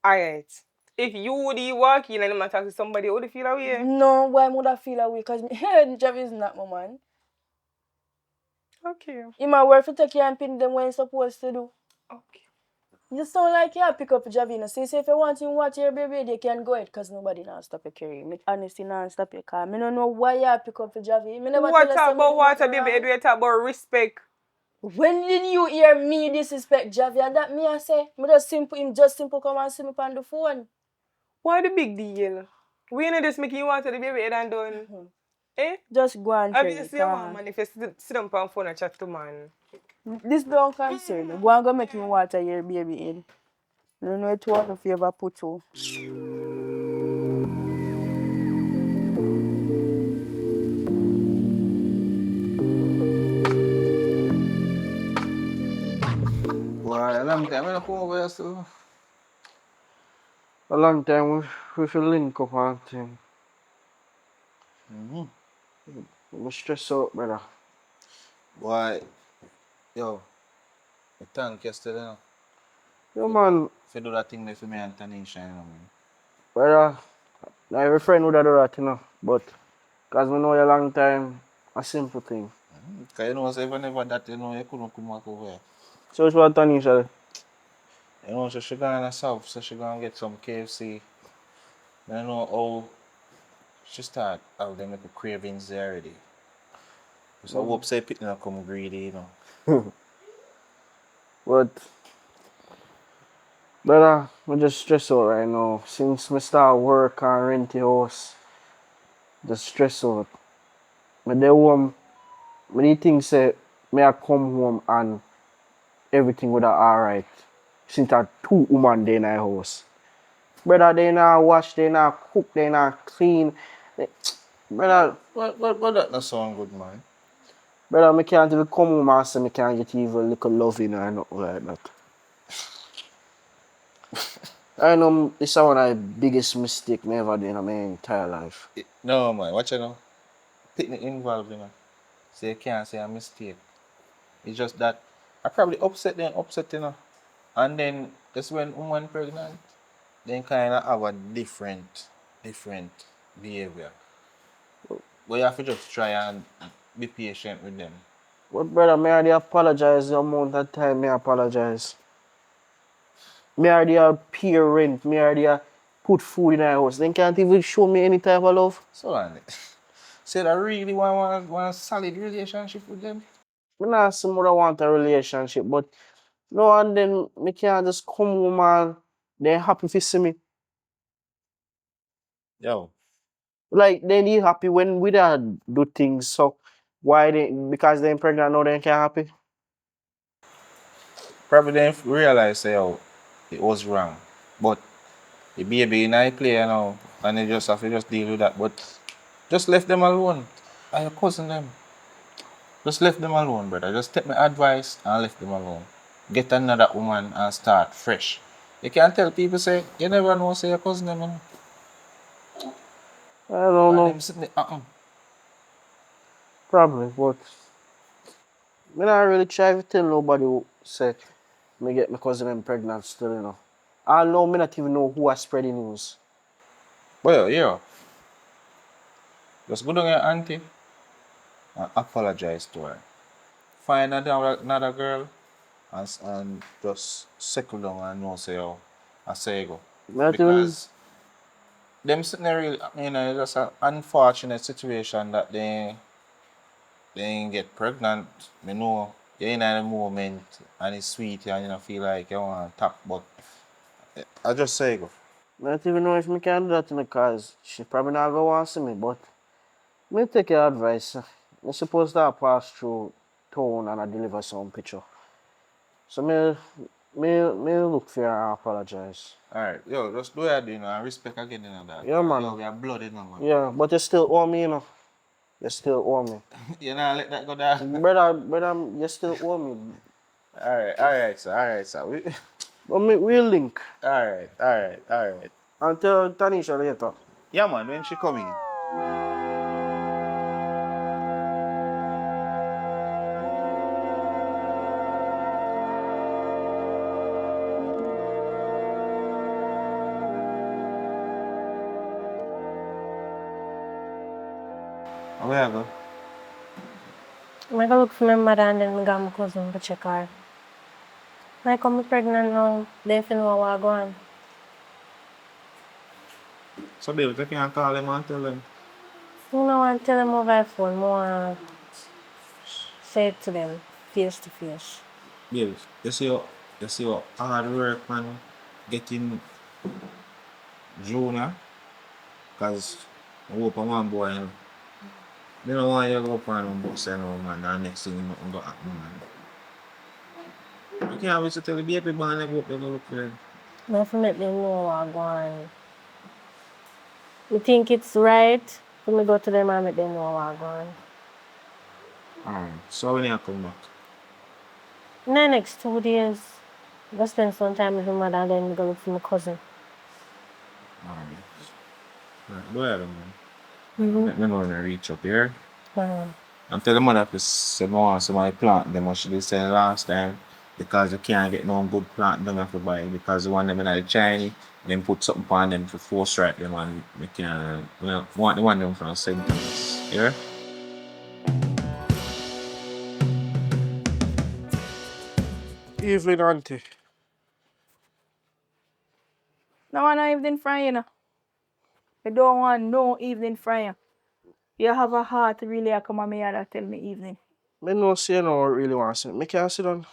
Alright. If you would walk in and him talk to somebody, would you feel away? No, why would I feel away? Because Javi is not my man. Okay. He my work to take care and pin them when he's supposed to do. Okay. You sound like you pick up Javina. So if you want him watch your baby, they can go ahead because nobody now stop your career. Me honestly now stop your car. Me don't know why you pick up Javi. Me never What tell you talk about somebody water, nothing baby? wrong. Do you talk about respect? When did you hear me disrespect Javi? And that me I say, me just simple come and see me on the phone. Why the big deal? We ain't just making you water the baby head and done. Eh? Just go and carry Obviously, you car. want man if you sit down on phone and chat to man. This don't concern me. Go and go make me water your baby in. You know it was if you ever put to. Why, a long time I don't come over here, so. A long time we feel link up and thing. I'm stressed out, brother. Why? Yo, I thank you still, you know. Yo, man, If you do that thing there for me and Tanisha, you know, man. brother, not every friend would have do that, you know. But, because we know you a long time, a simple thing. Because you know, so if I never that, you know, you couldn't come back over here. So, which one Tanisha? You know, so she gone in the south, so she gonna get some KFC. I know how she start have them little cravings there already. So I hope say people not come greedy, you know. But, brother, I'm just stressed out right now. Since I start work and rent the house, just stressed out. But the home, many things say, may I come home and everything would have alright. Since I two women there in the house. Brother, they not wash, they not cook, they not clean. Brother, But that not sound good, man. brother, I can't even come home and say I can't get even a little loving or nothing like that. I know this is one of the biggest mistake I ever did in my entire life. No, man, watch it now. Picnic involved, you know. So you can't say a mistake. It's just that I probably upset, you know. And then just when woman pregnant, then kind of have a different behavior. But you have to just try and be patient with them. But brother, me already apologize the amount of time me apologize. Me already pay rent, me already put food in the house. They can't even show me any type of love. So on say that I really want a solid relationship with them. Me not say mother want a relationship, but no and then me can't just come home and they happy to see me. Yo, Like they need happy when we don't do things. So why they because they're pregnant now they can't happy? probably didn't realize say, oh, it was wrong. But the baby in I play you know, and they just have to just deal with that. But just left them alone. I your cousin them. Just left them alone, brother. Just take my advice and left them alone. Get another woman and start fresh. You can't tell people say you never know say your cousin them. You know. I don't And know. them sitting there, Probably, but me not really try to tell nobody who say me get my cousin them pregnant still, you know. I know me not even know who I spread the news. Well, yeah. Just go down your auntie and apologize to her. Find another girl and just settle down and know say oh, I say go. Me not even Because them sitting there really, you know, it's just an unfortunate situation that they ain't get pregnant. Me know you're in a moment and it's sweet and you know feel like you want to tap, but I just say go. me not even know if me can do that in the cause she probably not gonna want to see me, but me take your advice. Me supposed to pass through town and I deliver some picture. So me look for her and apologize. Alright, yo, just do your thing and respect again in that. Yeah Yo, man. we are blood in man. Yeah, but you still owe me, you know. You still owe me. You know, let that go down. Brother, you still owe me. Alright, sir. But we'll link. Alright. And tell Tanisha later. Yeah, man, when she coming? Where I go? I go look for my mother and then I got my cousin to check her. I come pregnant now, they feel know what I go on. So, baby, you can call them and tell them. You know, I tell them over the phone, more say it to them face to face. Baby, you see what hard work, man, getting Junior, because I hope I want boy, you know. They don't want you to go up on them books, you know, man, and next thing you know, go happen, man. You can't wait to tell the baby man and go up there and look for them. I have to make them know what I go on. I think it's right for me go to them and make them know what I go on. Alright, so when you come back? In the next 2 days, I go spend some time with my mother and then go look for my cousin. Alright, do it, man. Let me know when I reach up here. Mm. And tell the mother to say, I want somebody plant them, what she did say last time. because you can't get no good plant down to buy because the one them in the Chinese, them put something on them to force right them and we can want the one them from St. Thomas. Yeah? Evening, auntie. No one evening fry, you know. I don't want no evening fry. You have a heart really I come on me and tell me evening. Me no say you no really want to sit. Me can sit down.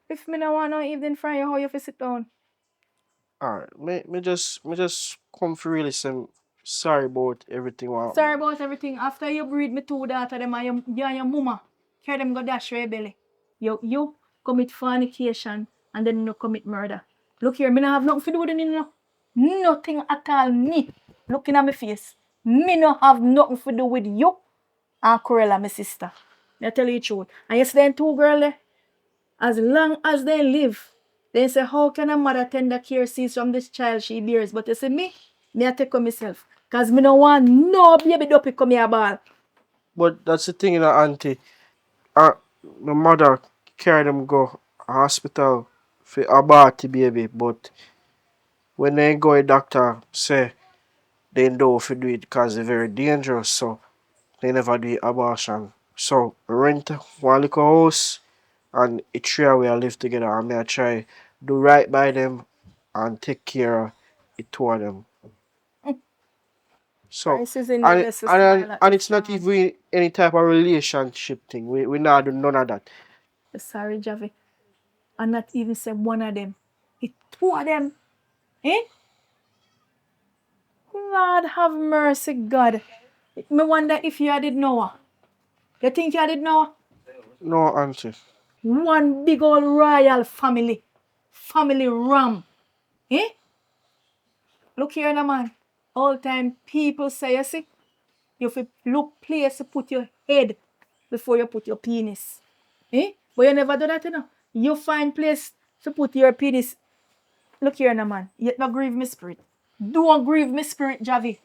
If me no want no evening fry, how you fi sit down? Alright. Me just come for really say sorry about everything what happened. Sorry about everything. After you breed me two daughter them and you and your mama, carry them go dash your belly. You commit fornication and then you commit murder. Look here, me no have nothing to do with it, you know. Nothing at all. Me looking at my face. Me no have nothing to do with you and Corella, my sister. Me tell you the truth. And yes, them two girls there, as long as they live, they say, how can a mother tender care sees from this child she bears? But you see me I take on myself. Because me no want no baby dopey come here ball. But that's the thing, you know, auntie. Uh, my mother carry them go hospital for abort the baby, but when they go, a doctor say they don't fi do it because it's very dangerous, so they never do abortion. So we rent one little house and it's three we live together and me I try do right by them and take care of it two of them. So Price is in the and best to and smile at and the it's not farm. even any type of relationship thing. We not do none of that. Sorry, Javi. And not even say one of them. It's two of them. Eh? Lord have mercy, God. Me wonder if you did know. You think you did know? No auntie. One big old royal family. Family ram. Eh? Look here now, man. All time people say, you see, you have to look place to put your head before you put your penis. Eh? But you never do that, you know. You find place to put your penis. Look here now, man. You not grieve my spirit. Don't grieve my spirit, Javi.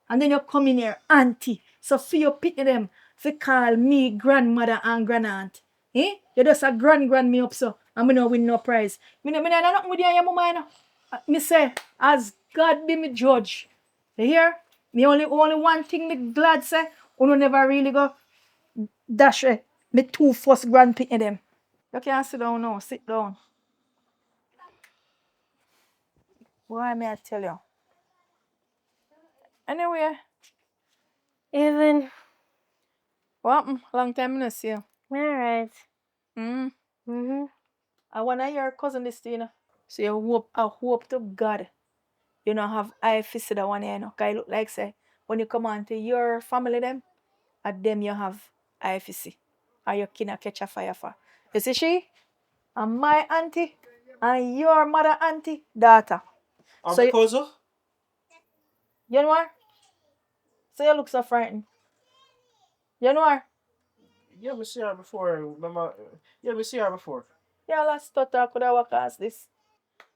And then you come in here, auntie. So for you pity them, for call me grandmother and grandaunt. Eh? You just a grand me up so. And me no win no prize. Me no nothing with you and your mama, you know. Me say, as God be me judge. You hear? Me only one thing me glad say, you never really go dash me two first grand pity them. You can't sit down now, sit down. Why may I tell you? Anyway, Even. what happened? Long time no see you. Alright. Mm. Mm-hmm. I wanna hear your cousin this thing, you know. So I hope to God you know have eye for that one, you know. Cause it look like say when you come on to your family them, at them you have eye for see. Or you can catch a fire for. You see she? And my auntie and your mother auntie daughter. I'm So my cousin? you know her? So you look so frightened. You know her? Yeah, me see her before. Mama, yeah, me see her before. Yeah, last thought I could have walked past this.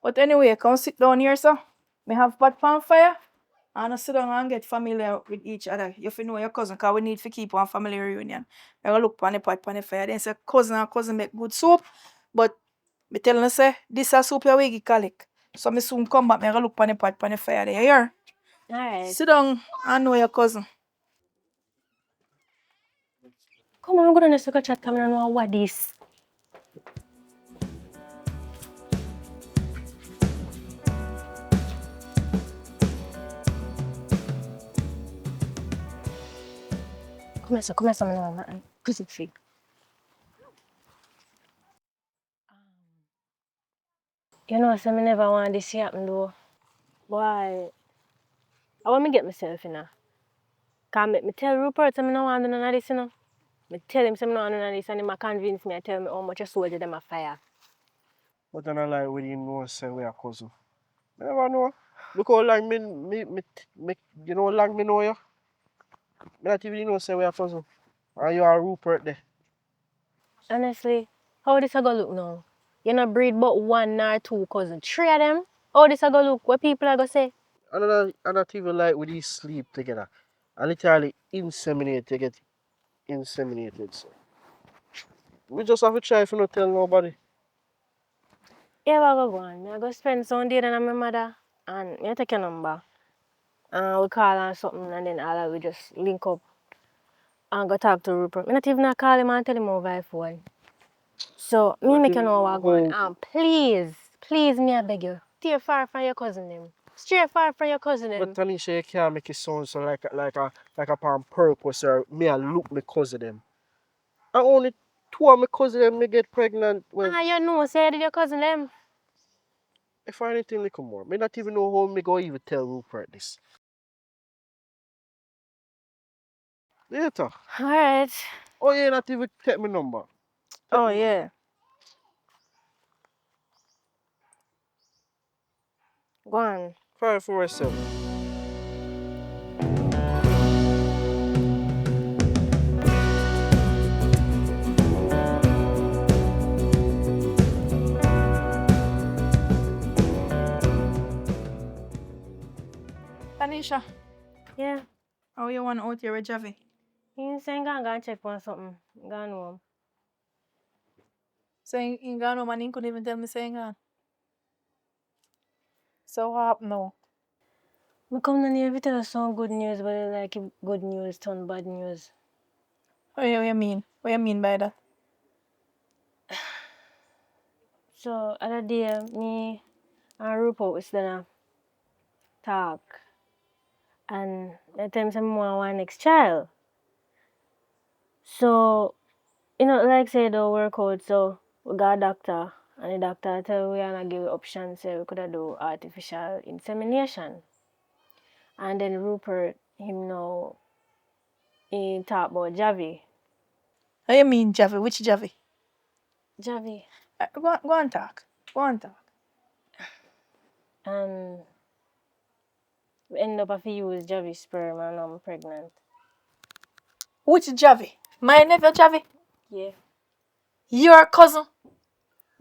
But anyway, come sit down here, so. Me have pot pan fire. And I sit down and get familiar with each other. You fi know your cousin, cause we need to keep one family reunion. I go look pan the pot pan the fire. Then say cousin and cousin make good soup. But me tell you say this a soup you will get colic. So me soon come back. Me go look pan the pot pan the fire there. You hear? Alright. Sit down and know your cousin. Come on, I'm gonna go chat come and know what this. Come here, man. Crucifix. You know, so me never want this to happen though. Boy, I want me get myself, you know. Cause me tell Rupert, I no want none of this, you know. Me tell him, I no want none of this, and he convince me, I tell me how much a soldier them a fire. But then I like when you know say we are cousin. I never know. Look how long me you know how long me know you? Me not even know say we are cousin. And you are Rupert there. Honestly, how this a go look now? You not breed but one or two cousin. Three of them? How this a go look? What people are gonna say? I not even like when you sleep together. I literally inseminate to get inseminated. So. we just have to try if you not tell nobody. Yeah, I go on. I go spend some day than my mother and I take your number. And we call her something and then all we just link up and go talk to Rupert. I not even call him and tell him over phone. So me make you know what going on. And please me I beg you. Stay far from your cousin them. Stay far from your cousin them. But Tanisha, you can't make it sound so like upon purpose or me I look my cousin them. And only two of my cousin them me get pregnant. Well, You know, say did your cousin them. if I anything little more, me not even know how me go even tell Rupert this. Later. Alright. Oh yeah, not even take my number. Oh yeah. Go on. 547. Tanisha, Yeah. how you want out here with Javi? You saying go check for something. Go home. Saying he gone home and he couldn't even tell me saying gone. So what happened now? I come down here to tell us some good news, but I like good news turn bad news. What you mean? What you mean by that? So other day me and Rupert was gonna talk and that time some want one next child. So like say don't work out, so we got a doctor and the doctor tell we and give option say we could do artificial insemination. And then Rupert him know he talk about Javi. What you mean Javi? Which Javi? Javi. Go on talk. Go on talk. And we end up having to use Javi sperm and I'm pregnant. Which Javi? My nephew Javi? Yeah. Your cousin?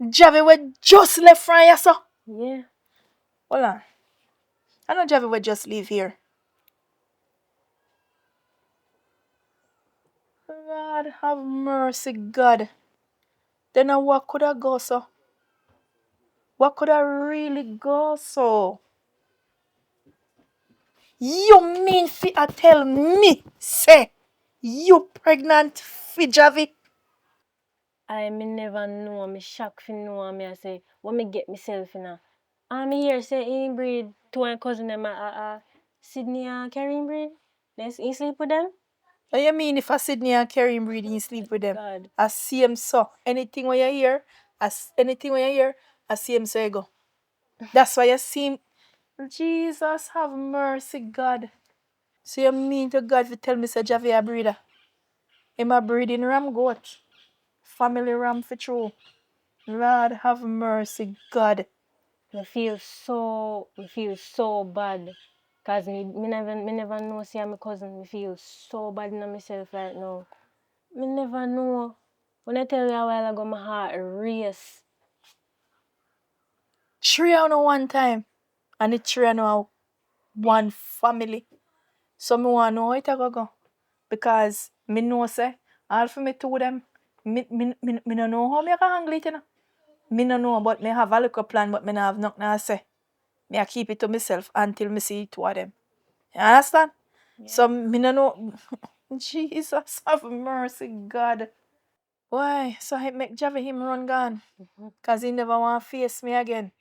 Javi we just left from here, so? Yeah. Hold on. I know Javi we just leave here. Lord have mercy, God. Then what could I go so? What could I really go so? You mean fi a tell me, say, you pregnant fi Javi? Me never know, me shocked fi know me I say, what me get myself in a. And me hear say he breed two cousin them Sydney and Kareem breed. Then he sleep with them? What you mean if a Sydney and Kareem breed you sleep with them? God. I see him so. Anything when you hear, I see him so you go. That's why you see him. Jesus have mercy, God. So you mean to God to tell me say Javi a breeder? Him a breeding ram goat. Family ram for true. Lord have mercy, God. Me feel so bad. Cause me never know see my cousin. Me feel so bad in myself right now. Me never know. When I tell you a while ago, my heart race. 3 on one time. And it 3 on one family. So me want know how it a go. Because me know say, all for me two them, me no know how me can handle it, you know. Me no know, but me have a little plan, but me no have nothing to say. Me I keep it to myself until me see two of them. You understand? Yeah. So me no know. Jesus have mercy, God. Why? So I make Javi him run gone. Cause he never want to face me again.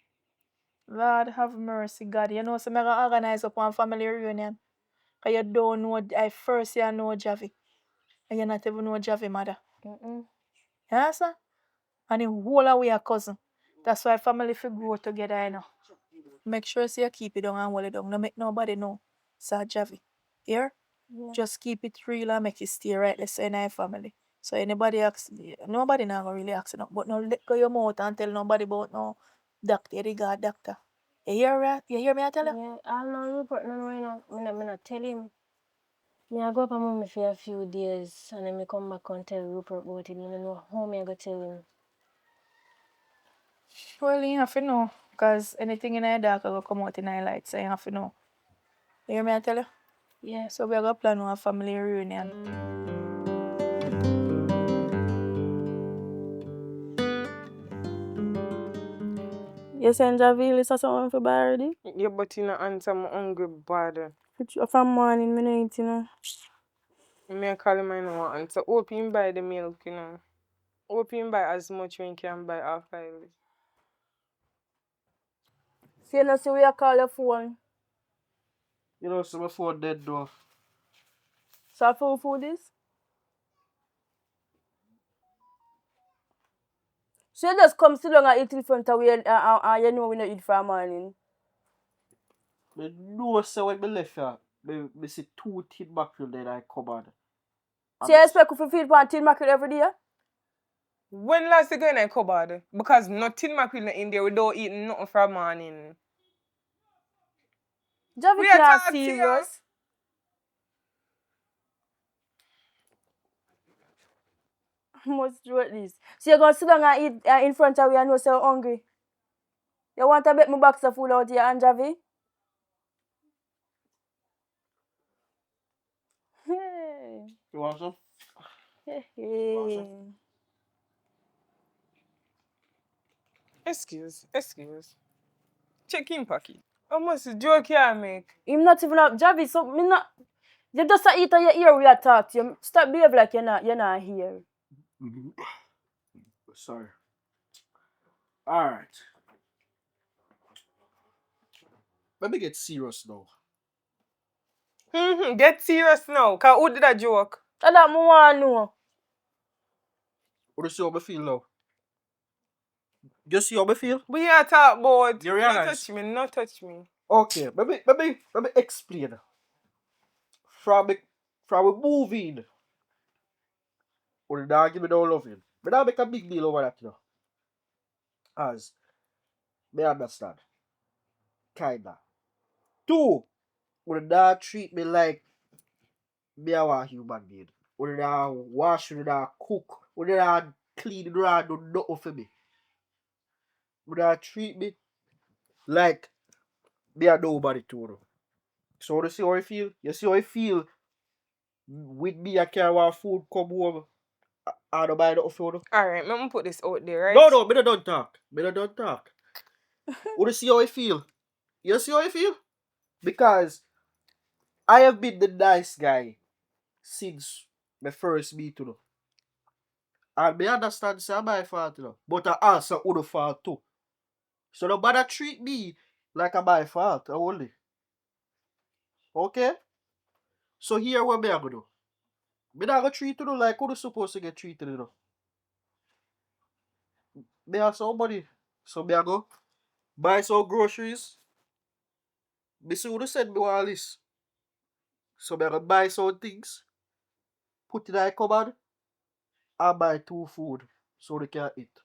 Lord have mercy, God. You know, so me gonna organize up one family reunion. Cause you don't know, I first you know Javi. And you not even know Javi mother. You understand? And the whole of we are cousin. That's why family fi grow together, you know. Make sure so you keep it down and hold it down. No make nobody know. Sir Javi. Here? Yeah. Just keep it real and make it stay right. Let's say in our family. So anybody ask, nobody not gonna really ask no. But no let go your mouth and tell nobody about no doctor, you got doctor. You hear that? You hear me I tell you? Yeah, I'll not report no right now. Me not tell him. Me I go up and mommy for a few days and then me come back and tell Rupert about it. Me don't know how me I go tell him. Well, you have to know. Because anything in the dark will come out in the light. So you have to know. You hear me I tell you? Yeah. So we are going to plan a family reunion. You send Javi list or something for buy already? Yeah, but you not answer my hungry bad. From morning, me no eat, you know. Me call him and no answer. Hope him buy the milk, you know. Hope him buy as much when he can buy after it. So you know, see we call your phone. You know, so my phone dead though. So for food is? So you just come sit down and eat in front of we and you know we not eat for morning. Me know say when me left here, me see 2 tin mackerel there I cupboard. So you expect to feed for tin mackerel every day? When last you go in a cupboard? Because nothing mackerel in there, we don't eat nothing from morning. Javi We are can't talking to you. serious. Must do at least. So you're gonna sit down and eat in front of we and know say you're hungry. You want to bet my box of food out here and Javi? Hey. You want some? Hey. Excuse. Check in pocket. How much joke you make? Him not even up Javi, so me not. You just eat and you hear we are talk to you. Stop behave like you're not here. Sorry. Alright. Let me get serious now. Get serious now. Cause who did that joke? That's that I want to know. What do you see how I feel now? You see how I feel? We are talk about. You realize? Not touch me. Okay, let me explain. From we moving, or the dog give me no loving. But now make a big deal over that, you know. As me understand. Kinda. 2, would the dog treat me like me a one human being. Would the dog wash, would the dog cook, would the dog clean, would the dog do nothing for me. Would the dog treat me like me a nobody to you. So you see how I feel? You see how I feel with me I carry one food come home. I don't buy nothing for you. Alright, let me put this out there, right? No, me don't talk. Me don't talk. You see how I feel? You see how I feel? Because I have been the nice guy since my first meet, you know. And me understand say I'm my fault, you know. But I also would fault too. So nobody treat me like I'm my fault only. Okay? So here what me I gonna do? Me not gonna treat you like who supposed to get treated, you know. Me have some money. So me I go buy some groceries. Me see who send me one list. So me I go buy some things, put it in the cupboard, and buy 2 food so they can eat.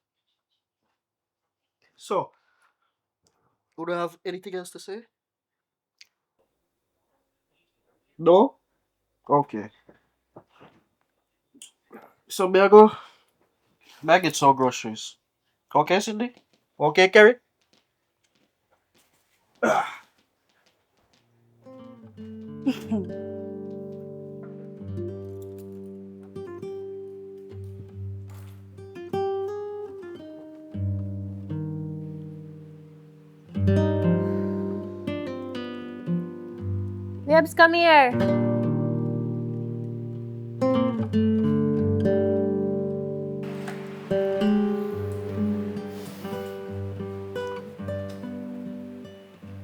So, you don't have anything else to say? No? Okay. So me I go get some groceries. Okay, Cindy? Okay, Kerry? Babes, come here.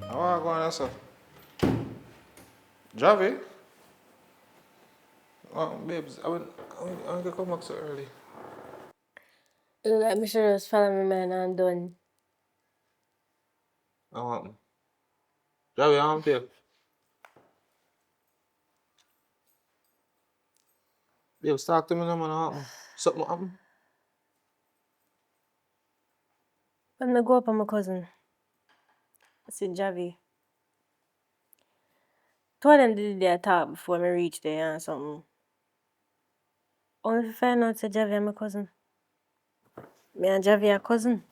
I want to go on sir. Javi? Oh, babes, I want to come back so early. Let me sure just follow me, man, and done. I want Javi, I want to babes, talk to me now, man. I want something happen. When I go up on my cousin, I see Javi. Two of them did their talk before me reach there and something. Only to find out say Javi and my cousin. Me and Javi are cousin.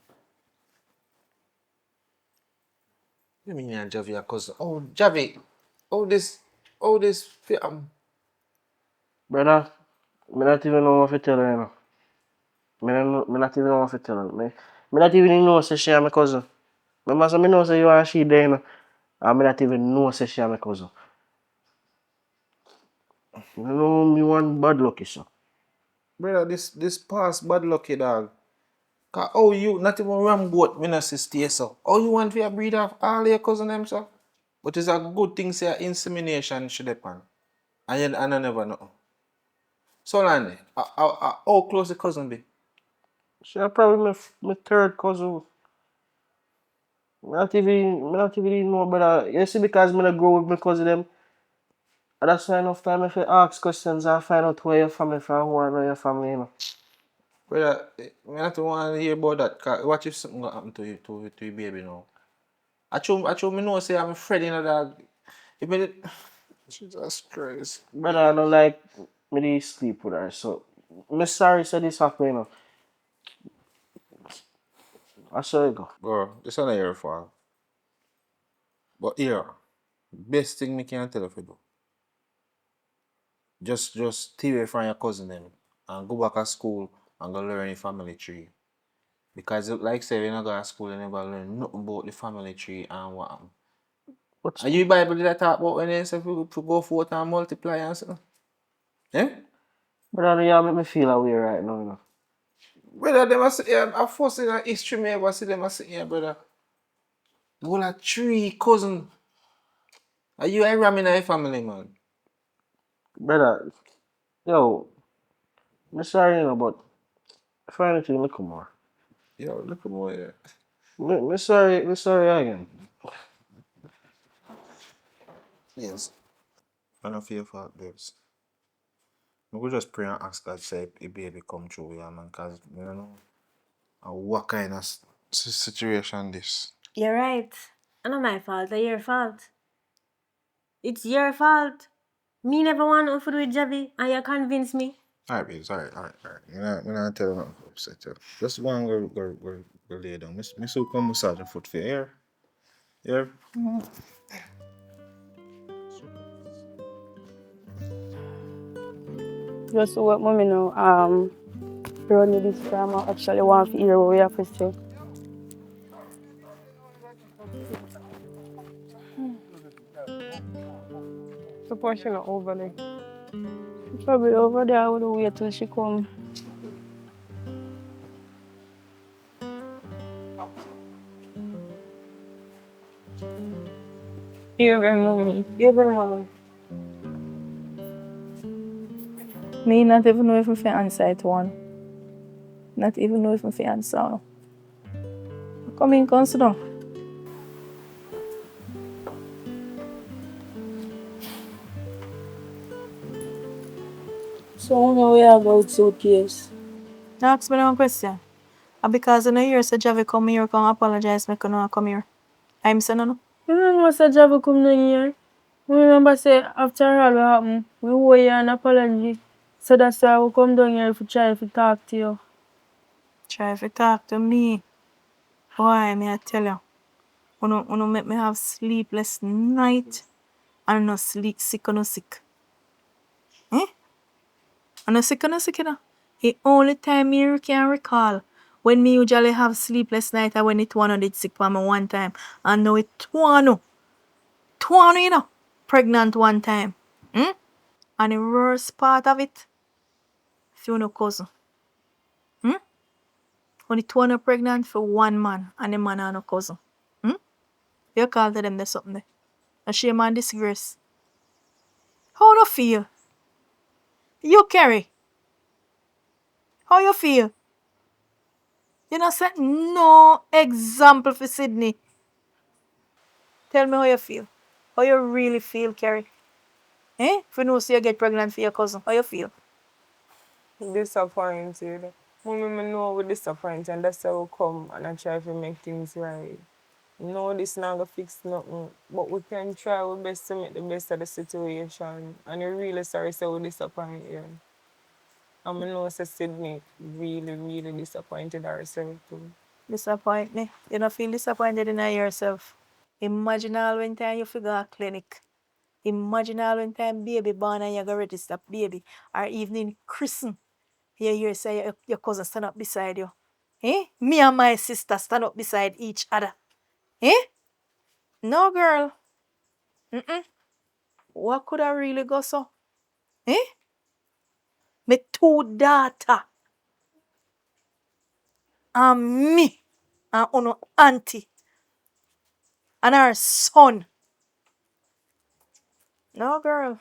You mean you're Javi, your cousin? Oh, Javi, all this, Brother, me not even know what to tell her, you know. Me not even know what to tell her. Me not even know say she and my cousin. Remember, so me know say you and she there, you know, and me not even know say she and my cousin. You know me one bad lucky, so. Brother, this past bad lucky dog. Cause how you not even ram goat me not see stay so. How you want to breed off all your cousin them so? But it's a good thing say insemination should happen. And I never know. So Landy, how close the cousin be? She a probably my third cousin. Me not even know, brother. You see, because me not grow with my cousin them, and that's why enough time if you ask questions and find out where your family from, who are your family, you know. Brother, I not want to hear about that. Cause what if something gonna happen to you to your baby now? I told me know say I'm afraid in dog. If me Jesus Christ. Brother, I don't like me to sleep with her, so me sorry say this happen, you know. I saw it go. Bro, this is not your fault. But here, best thing me can tell you to do. Just stay away from your cousin them and go back to school and go learn your family tree. Because like say when you go to school you never learn nothing about the family tree and what happen. What's And you Bible did I talk about when they say to go forth and multiply and something? Eh? brother, you make me feel away right now, you know. Brother, them are here, I first in history me ever see them sit here, brother. Well, a three cousin. Are you a ram in your family, man? Brother, yo, me sorry, you know, but if anything, look more. Yo, look at me here. Me sorry again. Yes. I don't feel fault, babes. We could just pray and ask God say the baby come true, yeah, man, cause you know what kind of situation this. You're right. It's not my fault, it's your fault. It's your fault. Me never want nothing to do with Javi, and you convince me. Alright, babes, alright. I'm not telling nothing to upset you. Just go and go lay down. Miss will come massage your foot for you, here. Here. Just to what mommy know, Ronnie this time I actually want to hear what we have to say. Suppose she not over there. Probably over there I would wait till she come. Even mommy. Even mommy. Me not even know if I can answer it one. Not even know if I can answer. Come in, come sit down. So now we are about suitcase. Now ask me one question. And because I know you said Javi come here, come apologize, make you come here. I'm saying no. You don't know say Java come down here. We remember say after all what happened, we owe you an apology. So that's why we come down here to try to talk to you. Try to talk to me. Why, me I tell you. Uno make me have sleepless night and no sleep sick or no sick. Eh? And no sick or no sick, you know. The only time me can recall when me usually have sleepless night and when it one did sick for me one time. And now it twano. Twano, you know. Pregnant one time. Hmm? And the worst part of it, if you know cousin. Hmm? Only twano pregnant for one man and the man and no cousin. Hmm? You call to them there's something there. A shame and disgrace. How you feel? You carry. How you feel? You not set no example for Sydney. Tell me how you feel. How you really feel, Carrie? Eh? If you know so you get pregnant for your cousin, how you feel? Disappointed. Mommy, me know we disappointed and that's how we come and I try to make things right. No, this not gonna fix nothing. But we can try our best to make the best of the situation. And we're really sorry so we disappoint you. And I know say Sydney really disappointed herself too. Disappoint me. You don't feel disappointed in yourself. Imagine all when time you figure a clinic. Imagine all when time baby born and you go register baby. Or even in christen. You hear say your cousin stand up beside you. Eh? Me and my sister stand up beside each other. Eh? No, girl. What could I really go so? Eh? Me two daughter. And me. And uno auntie. And her son. No, girl.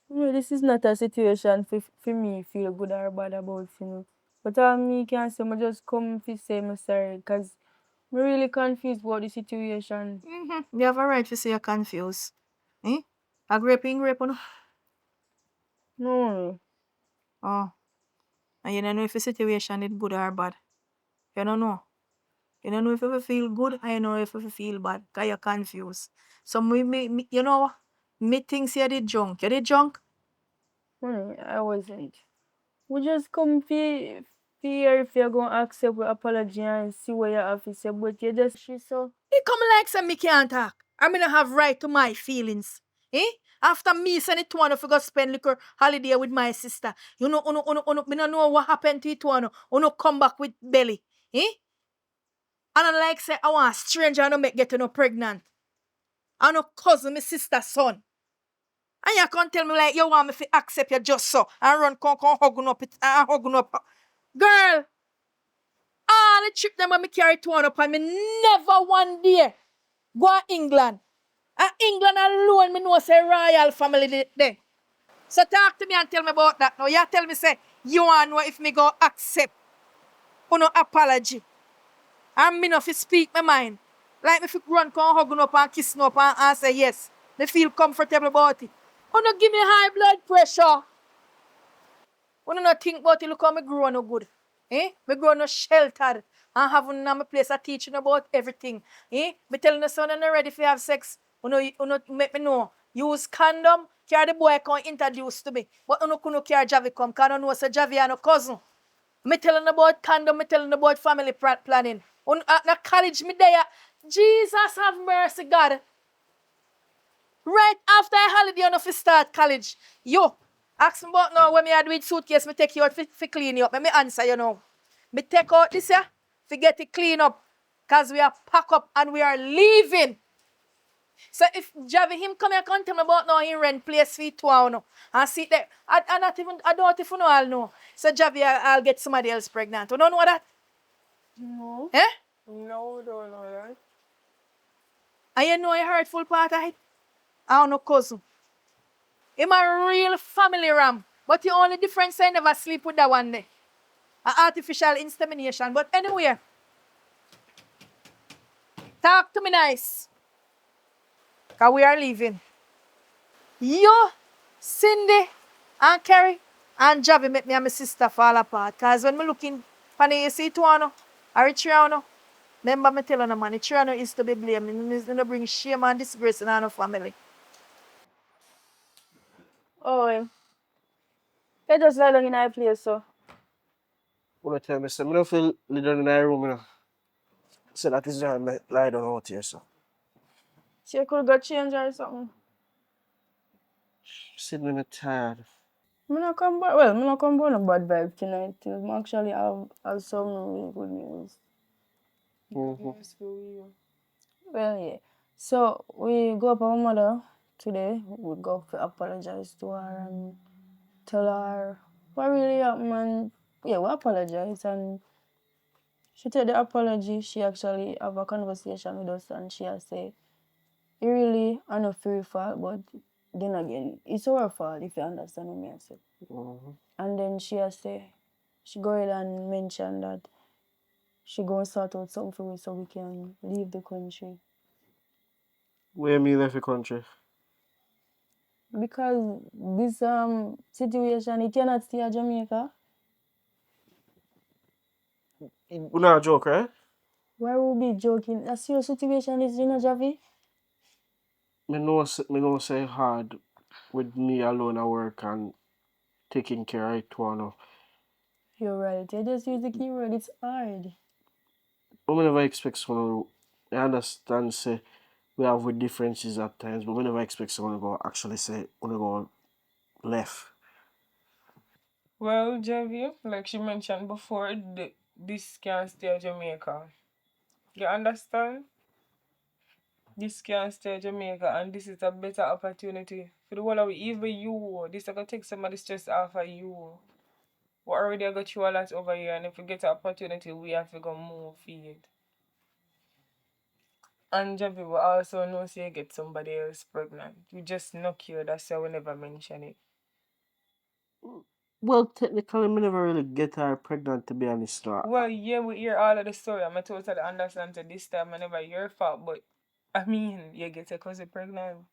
Well, this is not a situation for me feel good or bad about, you know. But all me can say, I just come to say I'm sorry because I'm really confused about the situation. You have a right to say you're confused. Eh? A grape in grape, no? No. Oh. And you don't know if the situation is good or bad. You don't know. You don't know if you feel good or you know if you feel bad. Because you're confused. So, you know, me thinks you're the drunk. You're the drunk? I wasn't. We just come fear if you're going to accept your apology and see what you have to say. But you just, she so. He come like say me can't talk. I mean I have right to my feelings. Eh? After me send it to one to go spend little holiday with my sister. You know, me no know what happened to it one. Uno come back with belly. Eh? And I like say I want a stranger and no make get no pregnant. I no cousin, my sister's son. And you can't tell me like you want me to accept you just so and run come hugging up it and hugging up. Girl, all the trip them when me carry to one up and me never one day go to England. And England alone, me know say royal family there. So talk to me and tell me about that now. You tell me say you want know if me go accept no apology. And me no fi speak my mind. Like me fi run come hug up and kiss up and say yes. Me feel comfortable about it. No give me high blood pressure. No think about it, look how me grow no good. Eh? Me grow no sheltered. And having na my place a teaching about everything. Eh? Me telling the son I'm not ready for have sex. You make me know. Use condom. Carry the boy come introduce to me. But you couldn't carry Javi come. Because I know say Javi and no cousin. Me telling about condom. Me telling about family planning. At the college me there. Jesus have mercy, God. Right after a holiday, you know, fi start college. Yo, ask me about now when me had with suitcase, me take you out fi clean you up. Me answer you now. Me take out this here, fi get it clean up. Cause we are pack up and we are leaving. So if Javi him come here come tell me about now he rent place for 2 hours now. And see there. I not even I don't even know all know. So Javi I'll get somebody else pregnant. You don't know that? No. Eh? No, don't know that. And you know a hurtful part of it? I don't know cousin. Him a real family ram. But the only difference I never sleep with that one day. Artificial insemination. But anyway, talk to me nice. Because we are leaving. You, Cindy, and Kerry, and Javi make me and my sister fall apart. Because when me looking for the AC Tuano, or Triano, remember me telling them, man, Triano is to be blamed. It's going to bring shame and disgrace in our family. Oh, you just lie down in our place, so. When I tell me, say, I don't feel lie down in my room, you know. So that is why I lie down out here, so. So you could go change or something. Sitting me tired. I'm not come back. Well, I'm not come back on a bad vibe tonight. I actually have some really good news. Yes, for you. Well, yeah. So we go up our mother today. We go to apologize to her and tell her what really happened. And yeah, we apologize. And she take the apology. She actually have a conversation with us and she has say, it really are not your fault, but then again, it's our fault if you understand what I say. And then she has say, she go ahead and mention that she gonna sort out something for us so we can leave the country. Where me left the country? Because this situation, it cannot stay at Jamaica. We not a joke, right? Why would we be joking? A serious situation is, you know, Javi? Me know say hard with me alone at work and taking care of it one. You're right. You just use the keyword. It's hard. But we never expect someone. I understand say we have with differences at times, but we never expect someone to go actually say wanna go left. Well, Javi, like she mentioned before, this can't stay at Jamaica. You understand? This can stay Jamaica and this is a better opportunity. For the whole of it, even you, this is gonna take some of the stress off of you. We already got you a lot over here and if we get an opportunity, we have to go move for it. And Javi will also know say you get somebody else pregnant. We just knock you, that's why we never mention it. Well, technically, me never really get her pregnant, to be honest. Well, yeah, we hear all of the story. I totally understand that this time I never your fault, but I mean, you get a cousin pregnant.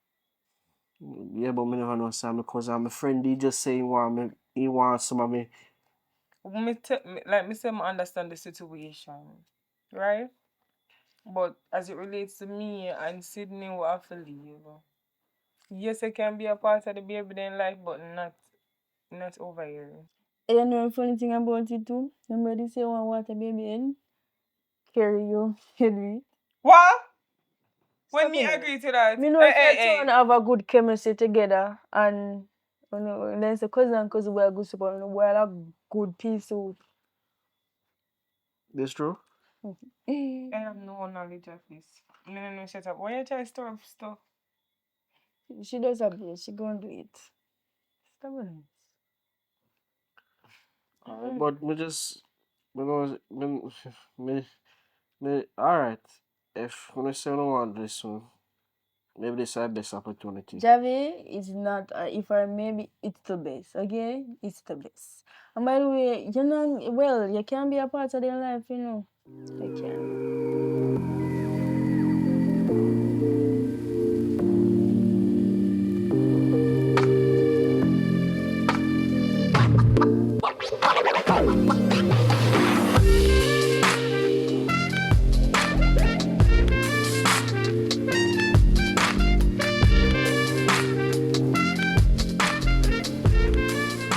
Yeah, but me never know Sam because I'm a friend. He just say he wants some of me. Like me say, I understand the situation, right? But as it relates to me and Sydney, we have to leave. Yes, I can be a part of the baby then life, but not over here. You know the funny thing about it too? Somebody say want water baby in, carry you, Henry. What? When Stop me it. agree to that? Me know if you two wanna have a good chemistry together and you know, then say cousin and cousin we are good support, you know, we are a good piece out. That's true. I have no knowledge of this. No, shut up. Why you try to stir up stuff? She does have this, she gonna do it. Stubborn. But me just because me all right. If when I say I don't want this one, maybe this is our best opportunity. Javi is not, if I maybe it's the best, okay? It's the best. And by the way, you know, well, you can be a part of their life, you know. You can.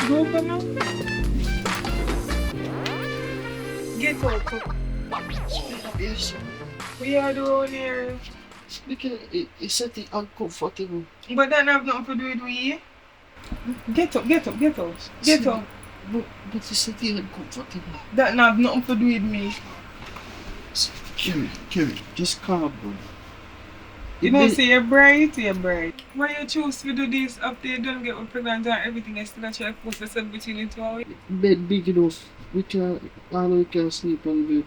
Go for now. Get out. Yes, We are doing here. because it's something uncomfortable. But that have nothing to do with we. Get up. Get up. But it's something uncomfortable. That have nothing to do with me. Kerry, just calm down. You know, say you're bright. Why you choose to do this after you don't get pregnant and everything is still try to force yourself between the two of you? Bed big enough. We can sleep on the bed.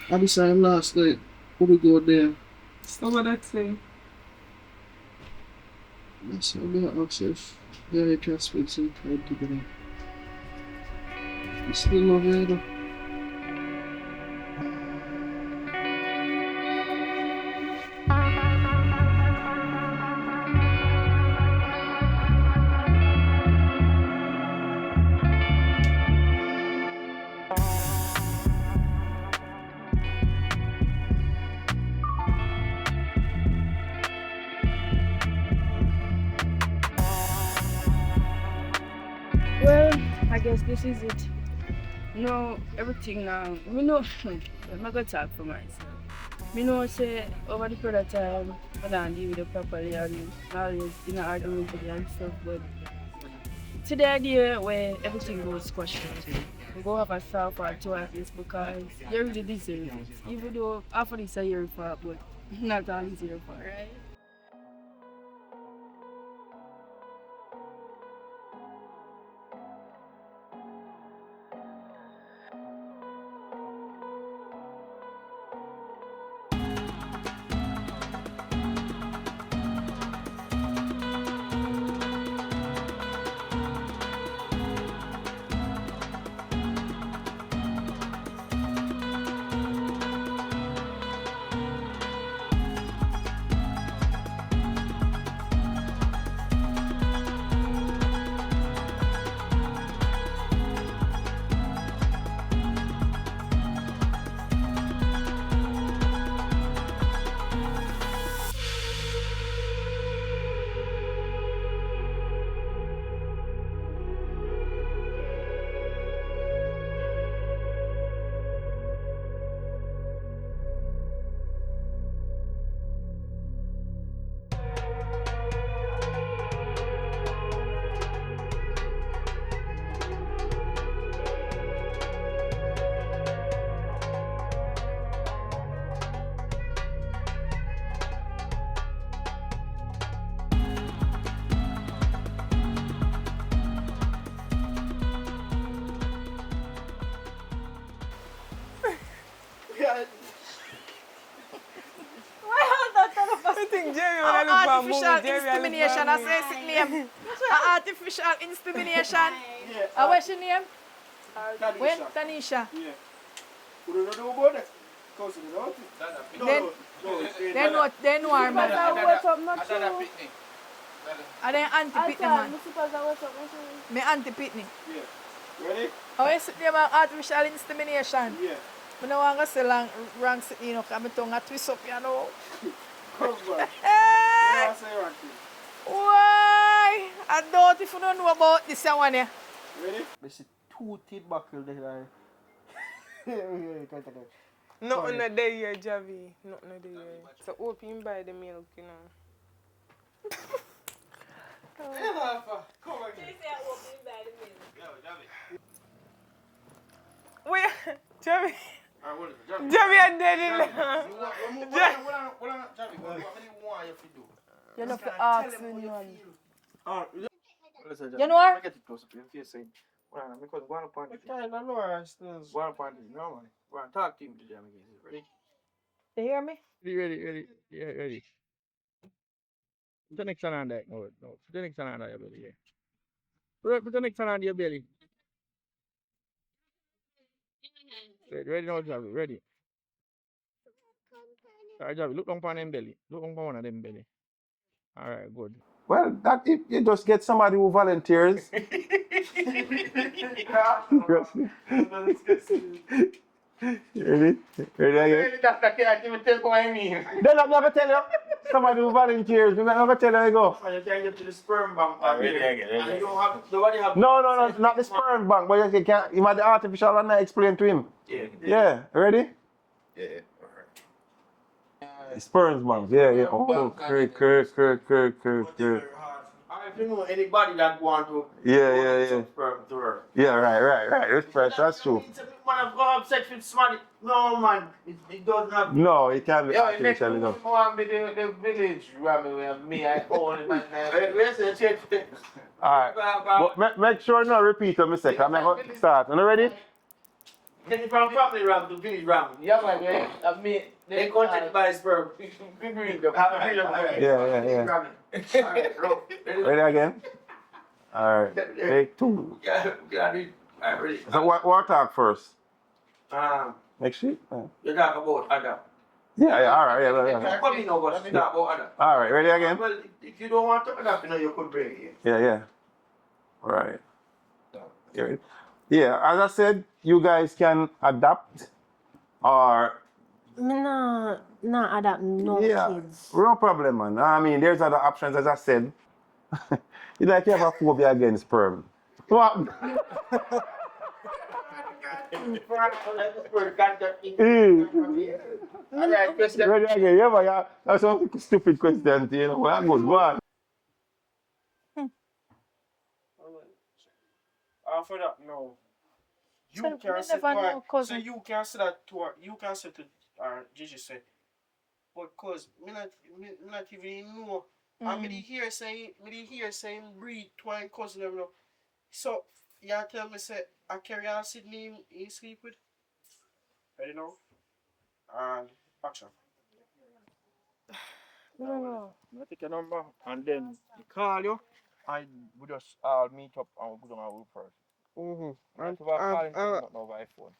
And this time last night, we go there. So what that say? That's how I ask if you can spend some time together. You still love her, though. Well, I guess this is it. No, everything now. Me know, I'm not gonna talk for myself. Me know say over the period of time, I don't deal with it properly and always in an argument with you and stuff, but to the idea where everything goes squashed out, we go have a soft or two at least because you really deserve it. Even though half of this is your fault, but not all is your fault, right? I think Jerry wanna look for a movie. Artificial Jerry a look for a insemination, I movie. say it name. Artificial insemination. What's your name? When? Tanisha. Yeah. We don't know about that. Cousin, you know? They know her man. What's up, not I true. thought picnic. Are they Auntie I Pitney thought, man? I suppose I what's up, not true. Me Auntie Pitney. Yeah. Ready? How is it name artificial insemination? Yeah. I don't want to say wrong sit, you know, because my tongue a twist up, you know. Come on. Hey! Yeah, say one thing. Why? I don't if you don't know about this one here. Ready? This is 2 teeth buckle there. Nothing a day here, Javi. Nothing a day here. So hope you buy the milk, you know. Come on. Wait, Javi. Alright, what is it? Javi and Daddy. What do you want you to do? You know, for ask me one. You know her? Get it close up to your face. Because one upon it. I don't know her still. One upon it. No, man. One talk to him to Jamaican. Ready? You hear me? Ready. Yeah, ready. Put the next one on that. No. Put the next one on your belly. Yeah. Put the next one on your belly. Ready now, Javi. Ready. Alright, Javi. Look down on them belly. Look down on one of them belly. Alright, good. Well, that if you just get somebody who volunteers. Ready? Ready again? I can't even tell what I mean. Then I'm never tell you. Somebody who volunteers. We're never tell you to go. When you can get to the sperm bank. Ready again. And you don't have, nobody have. No, not the sperm bank. But you can't. You might the artificial and I explain to him. Yeah. Ready? Yeah. Sperm bank. Yeah. Oh, correct. If you know anybody that want to Yeah. some sperm to her. Yeah, right. That's true. Man, I've got sex with somebody. No, man, it doesn't have. No, it can't be Yo, next artificial enough. time want be the village ramen where me I own it man. Listen, check. Alright. But make sure not repeat what I say. I'm going to start. Are you ready? Then from family ram to village ram. Yeah man, yeah. Me They contact by sperm. Yeah. Ready again? Alright. Take 2. Yeah, ready. So what talk first? Next sheet? You talk about Adam. Yeah, alright. Yeah. Come in over, let me talk about Adam. Alright, ready again? Well, if you don't want to adapt, you know, you could break it. Yeah. Alright. You ready? Yeah, as I said, you guys can adapt or Nah, adapt no kids. no problem, man. I mean, there's other options, as I said. It's like you have a phobia against sperm. What? Ready again? Yeah, but yeah, that's some stupid question, you know. Well, good, go on. For that, no. You So, can we say never to her, know, cousin. so you can say that to her, you can say to Gigi say, but cause me not even know. And me the hear saying breed twine cousin them know. So you tell me say I carry on Sydney he sleep with. Ready now? And action. No. I take your number and then he call you and we just meet up and we go down and look first.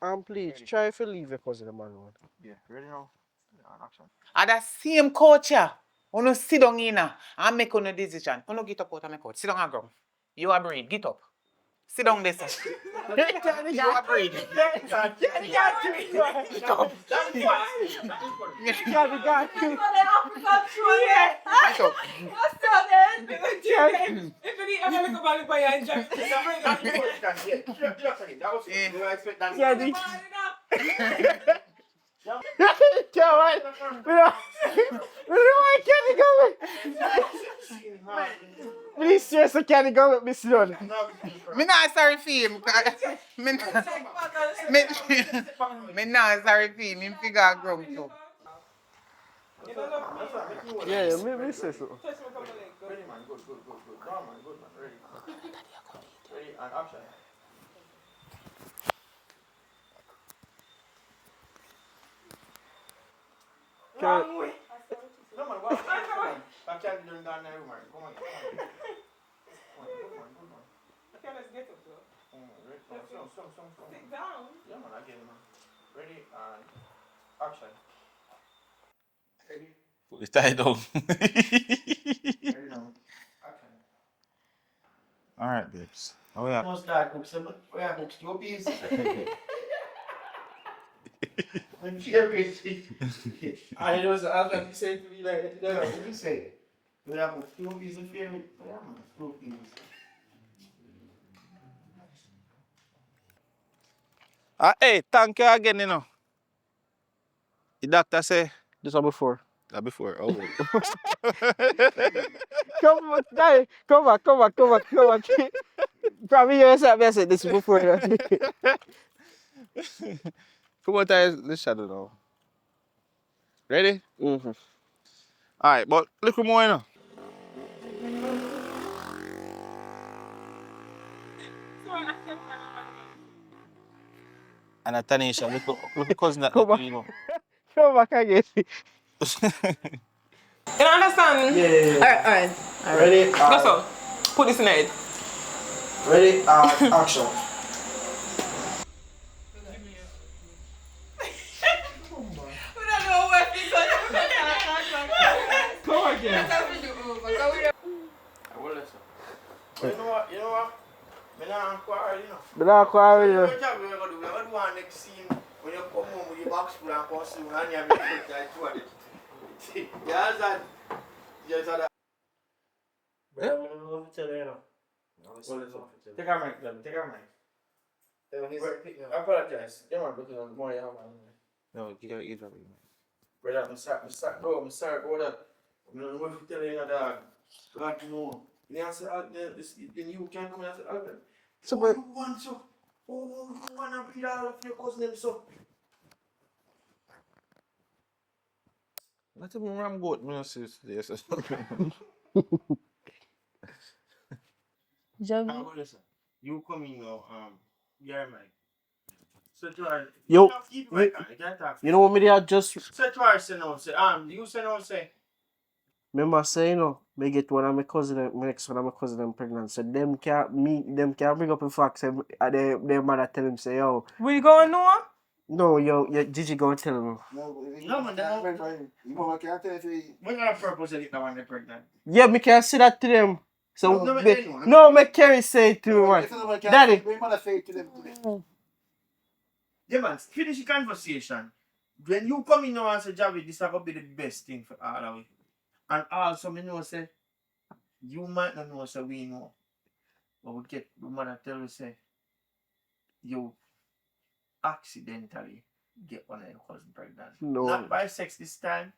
And please, try to leave your cousin the man alone. Yeah, ready now? And action. And that same culture. Uno sit down in and make a decision. Uno get up out of my couch. Sit down and ground. You are breed. Get up. Sit down there, sir. You are breed. Get up. Please, seriously, can you go with me soon? Me not sorry for him. Me not sorry for him. Him figure ground too. Yeah, maybe say so. Ready, man, good. Come on, good, man, ready. Ready, and action. Wrong way. No man, what? I can't do that now, man. Come on. Okay, let's get up though. Sit down. Yeah, man, again, man. Ready and action. Ready? Fully tied down. Ready now. Action. Alright, babes. Oh yeah. Must start cook some. We have cooked 2 pieces. I'm curious. I was like you said to me like, what you say? We have cooked 2 pieces of favorite. Yeah, man, 2 pieces. Hey, thank you again, you know. The doctor say This one before. that before. Oh. Come on, guy. Come back. Probably you said this before. Come on, let's shadow now. Ready? Mm-hmm. Alright, but look more, you know. And Tanisha, look cousin that Come little, on. you know. Come back again. You don't understand? Alright, alright. Ready? Go so. Put this in the head. Ready? Action. We don't know what because Come again. Well, listen. You know what? Me nah quarrel, you know. But I quarrel you. What job we gonna do? We gonna do our next scene when you come home with your box full and come soon and you have your foot like 200. You understand? Just that. Tell you now. Take a mic, let me take a mic. I apologize. You want to look more you have on. No, you gotta eat that. Brother, I'm sorry, bro. I'm sorry, brother. I don't know if you tell you dog. God know. You know, I said, then you can come and I said, So, oh, but you want to? Oh, you want to beat all of your cousin them so? Not even ram goat, me say yes. Javi. Listen, you come in now, you're mine. So try. Yo, Keep right now. You can't talk. you know what me there just So try say no, say, you say no, say. remember saying me get one of my cousin, my next one of my cousin them pregnant. So them can't bring up a fact say their mother tell him say yo. We going Noah? No, yo, Gigi go tell him. No, man, what kind of purpose is it now when they're pregnant? Yeah, me can say that to them. So No, me Kerry say it to me, man. Daddy. Yeah, man, finish the conversation. When you come in now and say, Javi, this is going to be the best thing for all of it. And also, me know, say, you might not know, say, we know. But we get, the mother tell you, say, you accidentally get one of your cousin pregnant. No. Not by sex this time.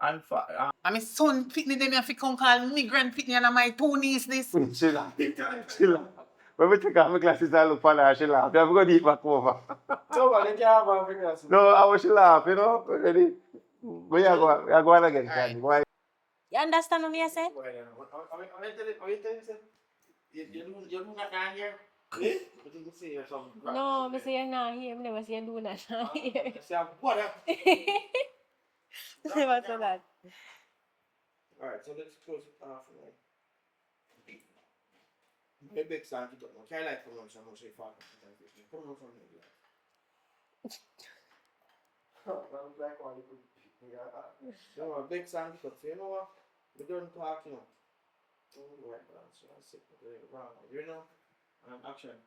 And for, and my son pitney them have to come call me grand pitney and my two niece this. She laugh. When we take off my glasses, I look for her, she laugh. I'm going to eat back over. No, man, they can't have my glasses. No, I want she laugh, you know. Ready? But yeah, go on again, Candy. Why? You understand what me I say? You do not down here? Eh? What did you say or something? No, me say you're not here. Me never say you do that here. Say, what? Never say that. Alright, so let's close it off now. My big son, you don't know. Can I like from lunch? I'm going to say 5. Come on from here. So, my big son, you know what? We don't talk, you know. Right, so I sit around, you know? Action.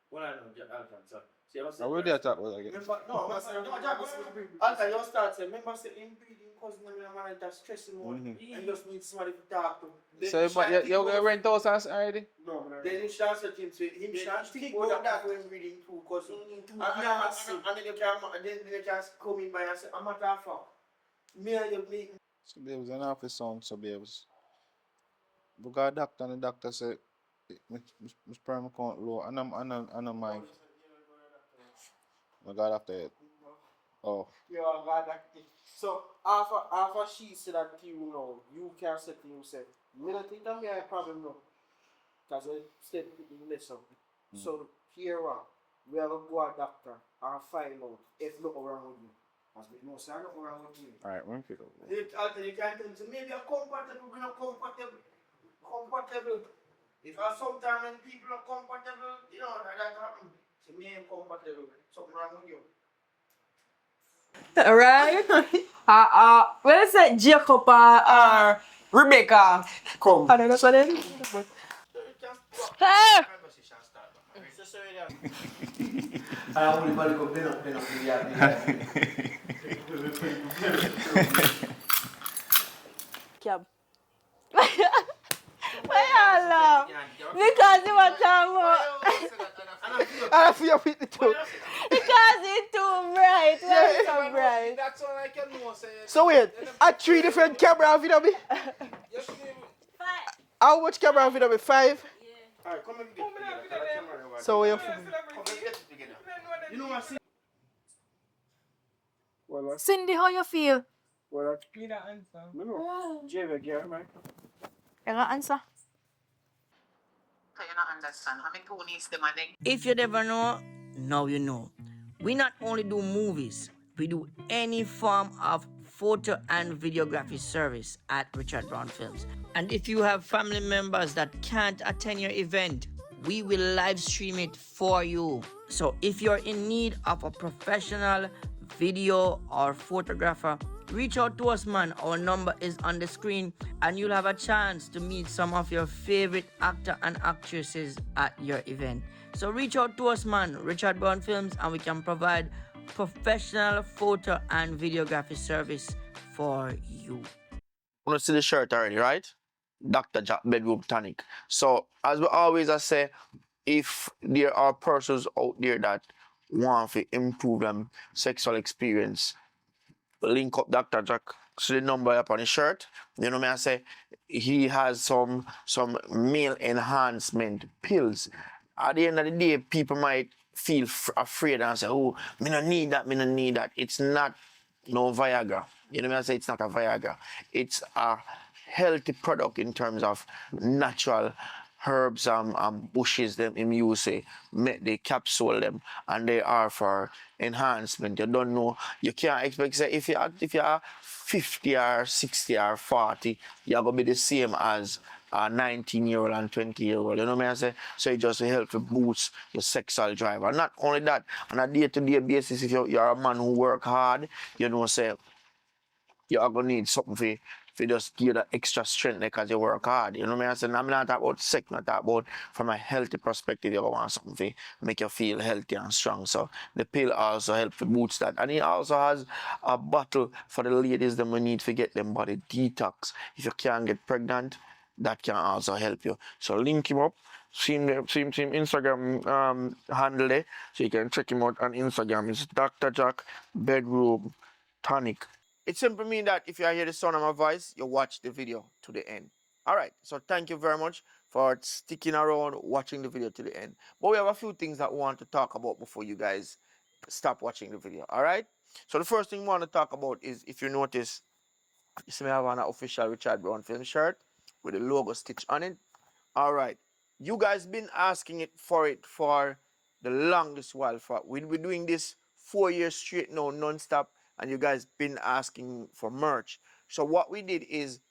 What I know, Alton, so. See, I How will they attack us again? Remember, no, Alton, you start saying, remember, say, him breathing, cousin, and man, that's stressing more. And just need somebody to talk to. So you're going to rent house already? No, then you start saying, him start think about that when breathing too, cousin. And then you can come in by and say, I'm not that far. Me and you meeting. So babes, an office sound, so babes. We got a doctor and the doctor said, my sperm count low, and I'm mind. I got after it. Oh. Yeah, I got that. So after she said that to you know, you can say to him say, me don't think that me have a problem no. Because I said listen. So here on, we have to go to a doctor and find out if nothing wrong with you. No, sir, I don't know wrong with me. All right, one pick up. You can tell them, so maybe a compatible, we're not compatible. Compatible. Because sometimes when people are compatible, you know, that happens. So me ain't compatible. Something wrong with you. Right? Well, I said Jacob or Rebecca. Come. I don't know what it is. Hey! Conversation start. I only value go bend up, Cab. Why you laugh? Because you want to talk about. I feel with it too. Because it's too bright. Why it's so bright? That's all I can know. Say. So wait, I 3 different camera video me. How much camera video me? 5? Alright, come and get it together. So we have Come, let's get it together. You know what? Well, Cindy, how you feel? well, Me that answer. no. Jamaican, yeah, man. You got answer? So you not understand. How many two needs the money? If you never know, now you know. We not only do movies, we do any form of photo and videography service at Richard Brown Films. And if you have family members that can't attend your event, we will live stream it for you. So if you're in need of a professional video or photographer, reach out to us, man. Our number is on the screen and you'll have a chance to meet some of your favorite actor and actresses at your event. So reach out to us, man, Richard Brown Films, and we can provide professional photo and videography service for you. You want to see the shirt already, right? Dr. Jack Bedroom Tonic. So, as we always say, if there are persons out there that want to improve them sexual experience, link up Dr. Jack. So the number up on his shirt. You know me, I say he has some male enhancement pills. At the end of the day, people might feel afraid and say, oh, me no need that, me no need that. It's not no Viagra. You know me, I say it's not a Viagra. It's a healthy product in terms of natural herbs and bushes them in use, make the capsule them, and they are for enhancement. You don't know, you can't expect say if you're 50 or 60 or 40, you're gonna be the same as a 19-year-old and 20-year-old. You know what I say? So it just help to boost your sexual drive. And not only that, on a day-to-day basis, if you're a man who work hard, you know, say you're gonna need something for just give that extra strength because you work hard. You know what I mean? So I'm not talking about sex, I'm talking about from a healthy perspective, you want something to make you feel healthy and strong. So the pill also helps to boost that. And it also has a bottle for the ladies that we need to get them body detox. If you can't get pregnant, that can also help you. So link him up. See him Instagram handle there. So you can check him out on Instagram. It's Dr. Jack Bedroom Tonic. It simply means that if you hear the sound of my voice, you watch the video to the end. All right, so thank you very much for sticking around, watching the video to the end. But we have a few things that we want to talk about before you guys stop watching the video, all right? So the first thing we want to talk about is, if you notice, you see me have an official Richard Brown Film shirt with the logo stitched on it. All right, you guys been asking for it for the longest while. We'll be doing this 4 years straight now, non-stop, and you guys been asking for merch. So what we did is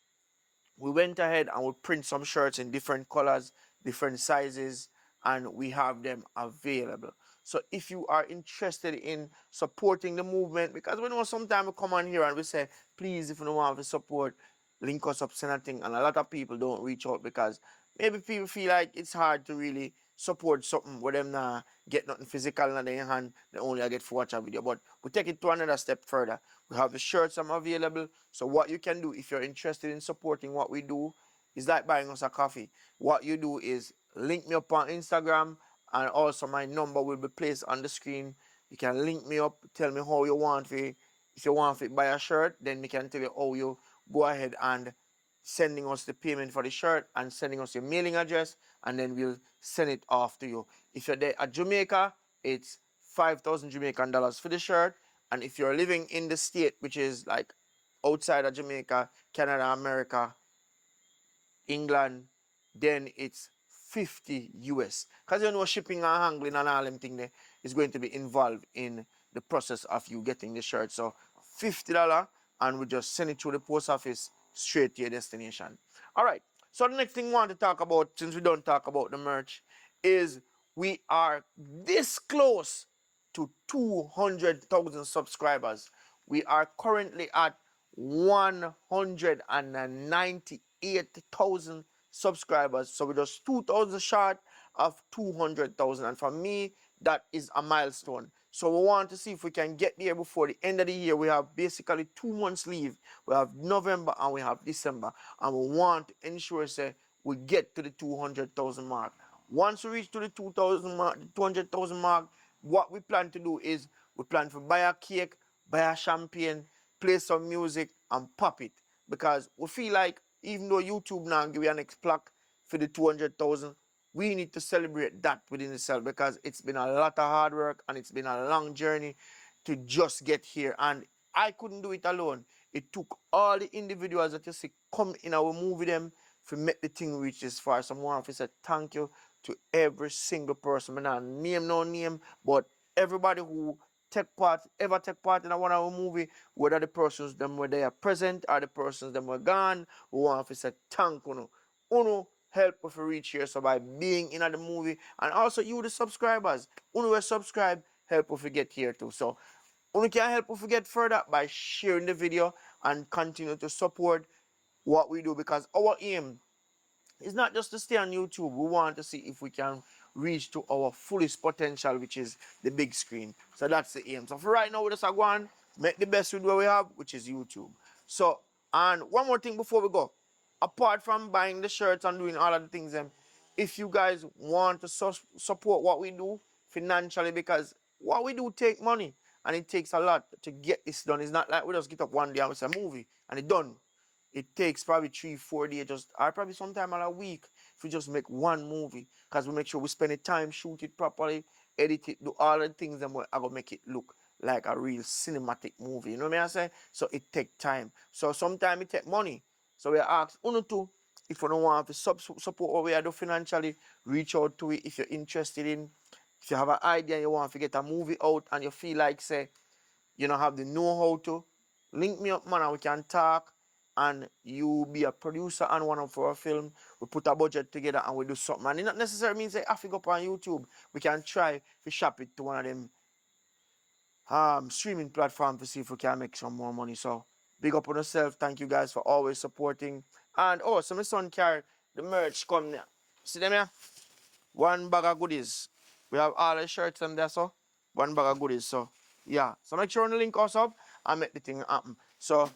we went ahead and we print some shirts in different colors, different sizes, and we have them available. So if you are interested in supporting the movement, because we know sometimes we come on here and we say, please, if you don't want to support, link us up, send a thing, and a lot of people don't reach out because maybe people feel like it's hard to really support something where them not get nothing physical in their hand, they only get to watch a video. But we take it to another step further. We have the shirts available. So what you can do if you're interested in supporting what we do is like buying us a coffee. What you do is link me up on Instagram, and also my number will be placed on the screen. You can link me up, tell me how you want to. If you want to buy a shirt, then we can tell you how you go ahead and sending us the payment for the shirt and sending us your mailing address, and then we'll send it off to you. If you're there at Jamaica, it's 5,000 Jamaican dollars for the shirt. And if you're living in the state, which is like outside of Jamaica, Canada, America, England, then it's 50 US. Because you know shipping and handling and all them thing there is going to be involved in the process of you getting the shirt. So $50, and we just send it through the post office straight to your destination. All right. So the next thing we want to talk about, since we don't talk about the merch, is we are this close to 200,000 subscribers. We are currently at 198,000 subscribers. So we're just 2,000 short of 200,000. And for me, that is a milestone. So we want to see if we can get there before the end of the year. We have basically 2 months leave. We have November and we have December. And we want to ensure say, we get to the 200,000 mark. Once we reach to the 200,000 mark, what we plan to do is we plan to buy a cake, buy a champagne, play some music, and pop it. Because we feel like even though YouTube now give you an next plaque for the 200,000, we need to celebrate that within itself because it's been a lot of hard work and it's been a long journey to just get here. And I couldn't do it alone. It took all the individuals that you see come in our movie them to make the thing reach this far. So I want to say thank you to every single person. I not name no name, but everybody who ever take part in one of our movie, whether the persons them were there present or the persons them were gone, we want to say thank you. Uno help if we reach here so by being in the movie, and also you the subscribers. Uno will subscribe, help if we get here too. So Uno can help if we get further by sharing the video and continue to support what we do because our aim it's not just to stay on YouTube. We want to see if we can reach to our fullest potential, which is the big screen. So that's the aim. So for right now, we just go on, make the best with what we have, which is YouTube. So, and one more thing before we go. Apart from buying the shirts and doing all of the things, if you guys want to support what we do financially, because what we do take money and it takes a lot to get this done. It's not like we just get up one day and we say movie and it's done. It takes probably 3-4 days, or probably sometime in a week, if we just make one movie. Because we make sure we spend the time, shoot it properly, edit it, do all the things, and we're going to make it look like a real cinematic movie. You know what I say? So it takes time. So sometimes it takes money. So we ask Uno too, if you don't want to support what we are doing financially, reach out to it if you're interested in. If you have an idea and you want to get a movie out and you feel like, say, you don't have the know-how to, link me up, man, and we can talk. And you be a producer on one of our film. We put a budget together and we do something. And it not necessarily means that if we go up on YouTube, we can try to shop it to one of them streaming platforms to see if we can make some more money. So big up on yourself. Thank you guys for always supporting. And oh, so my son carry the merch come there. See them here? One bag of goodies. We have all the shirts and there, so one bag of goodies. So yeah. So make sure you link us up and make the thing happen. So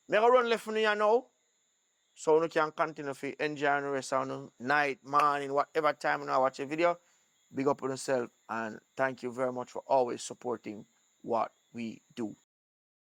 me go run left from here now. So you can continue to enjoy the rest of the night, morning, whatever time you watch a video. Big up on yourself and thank you very much for always supporting what we do.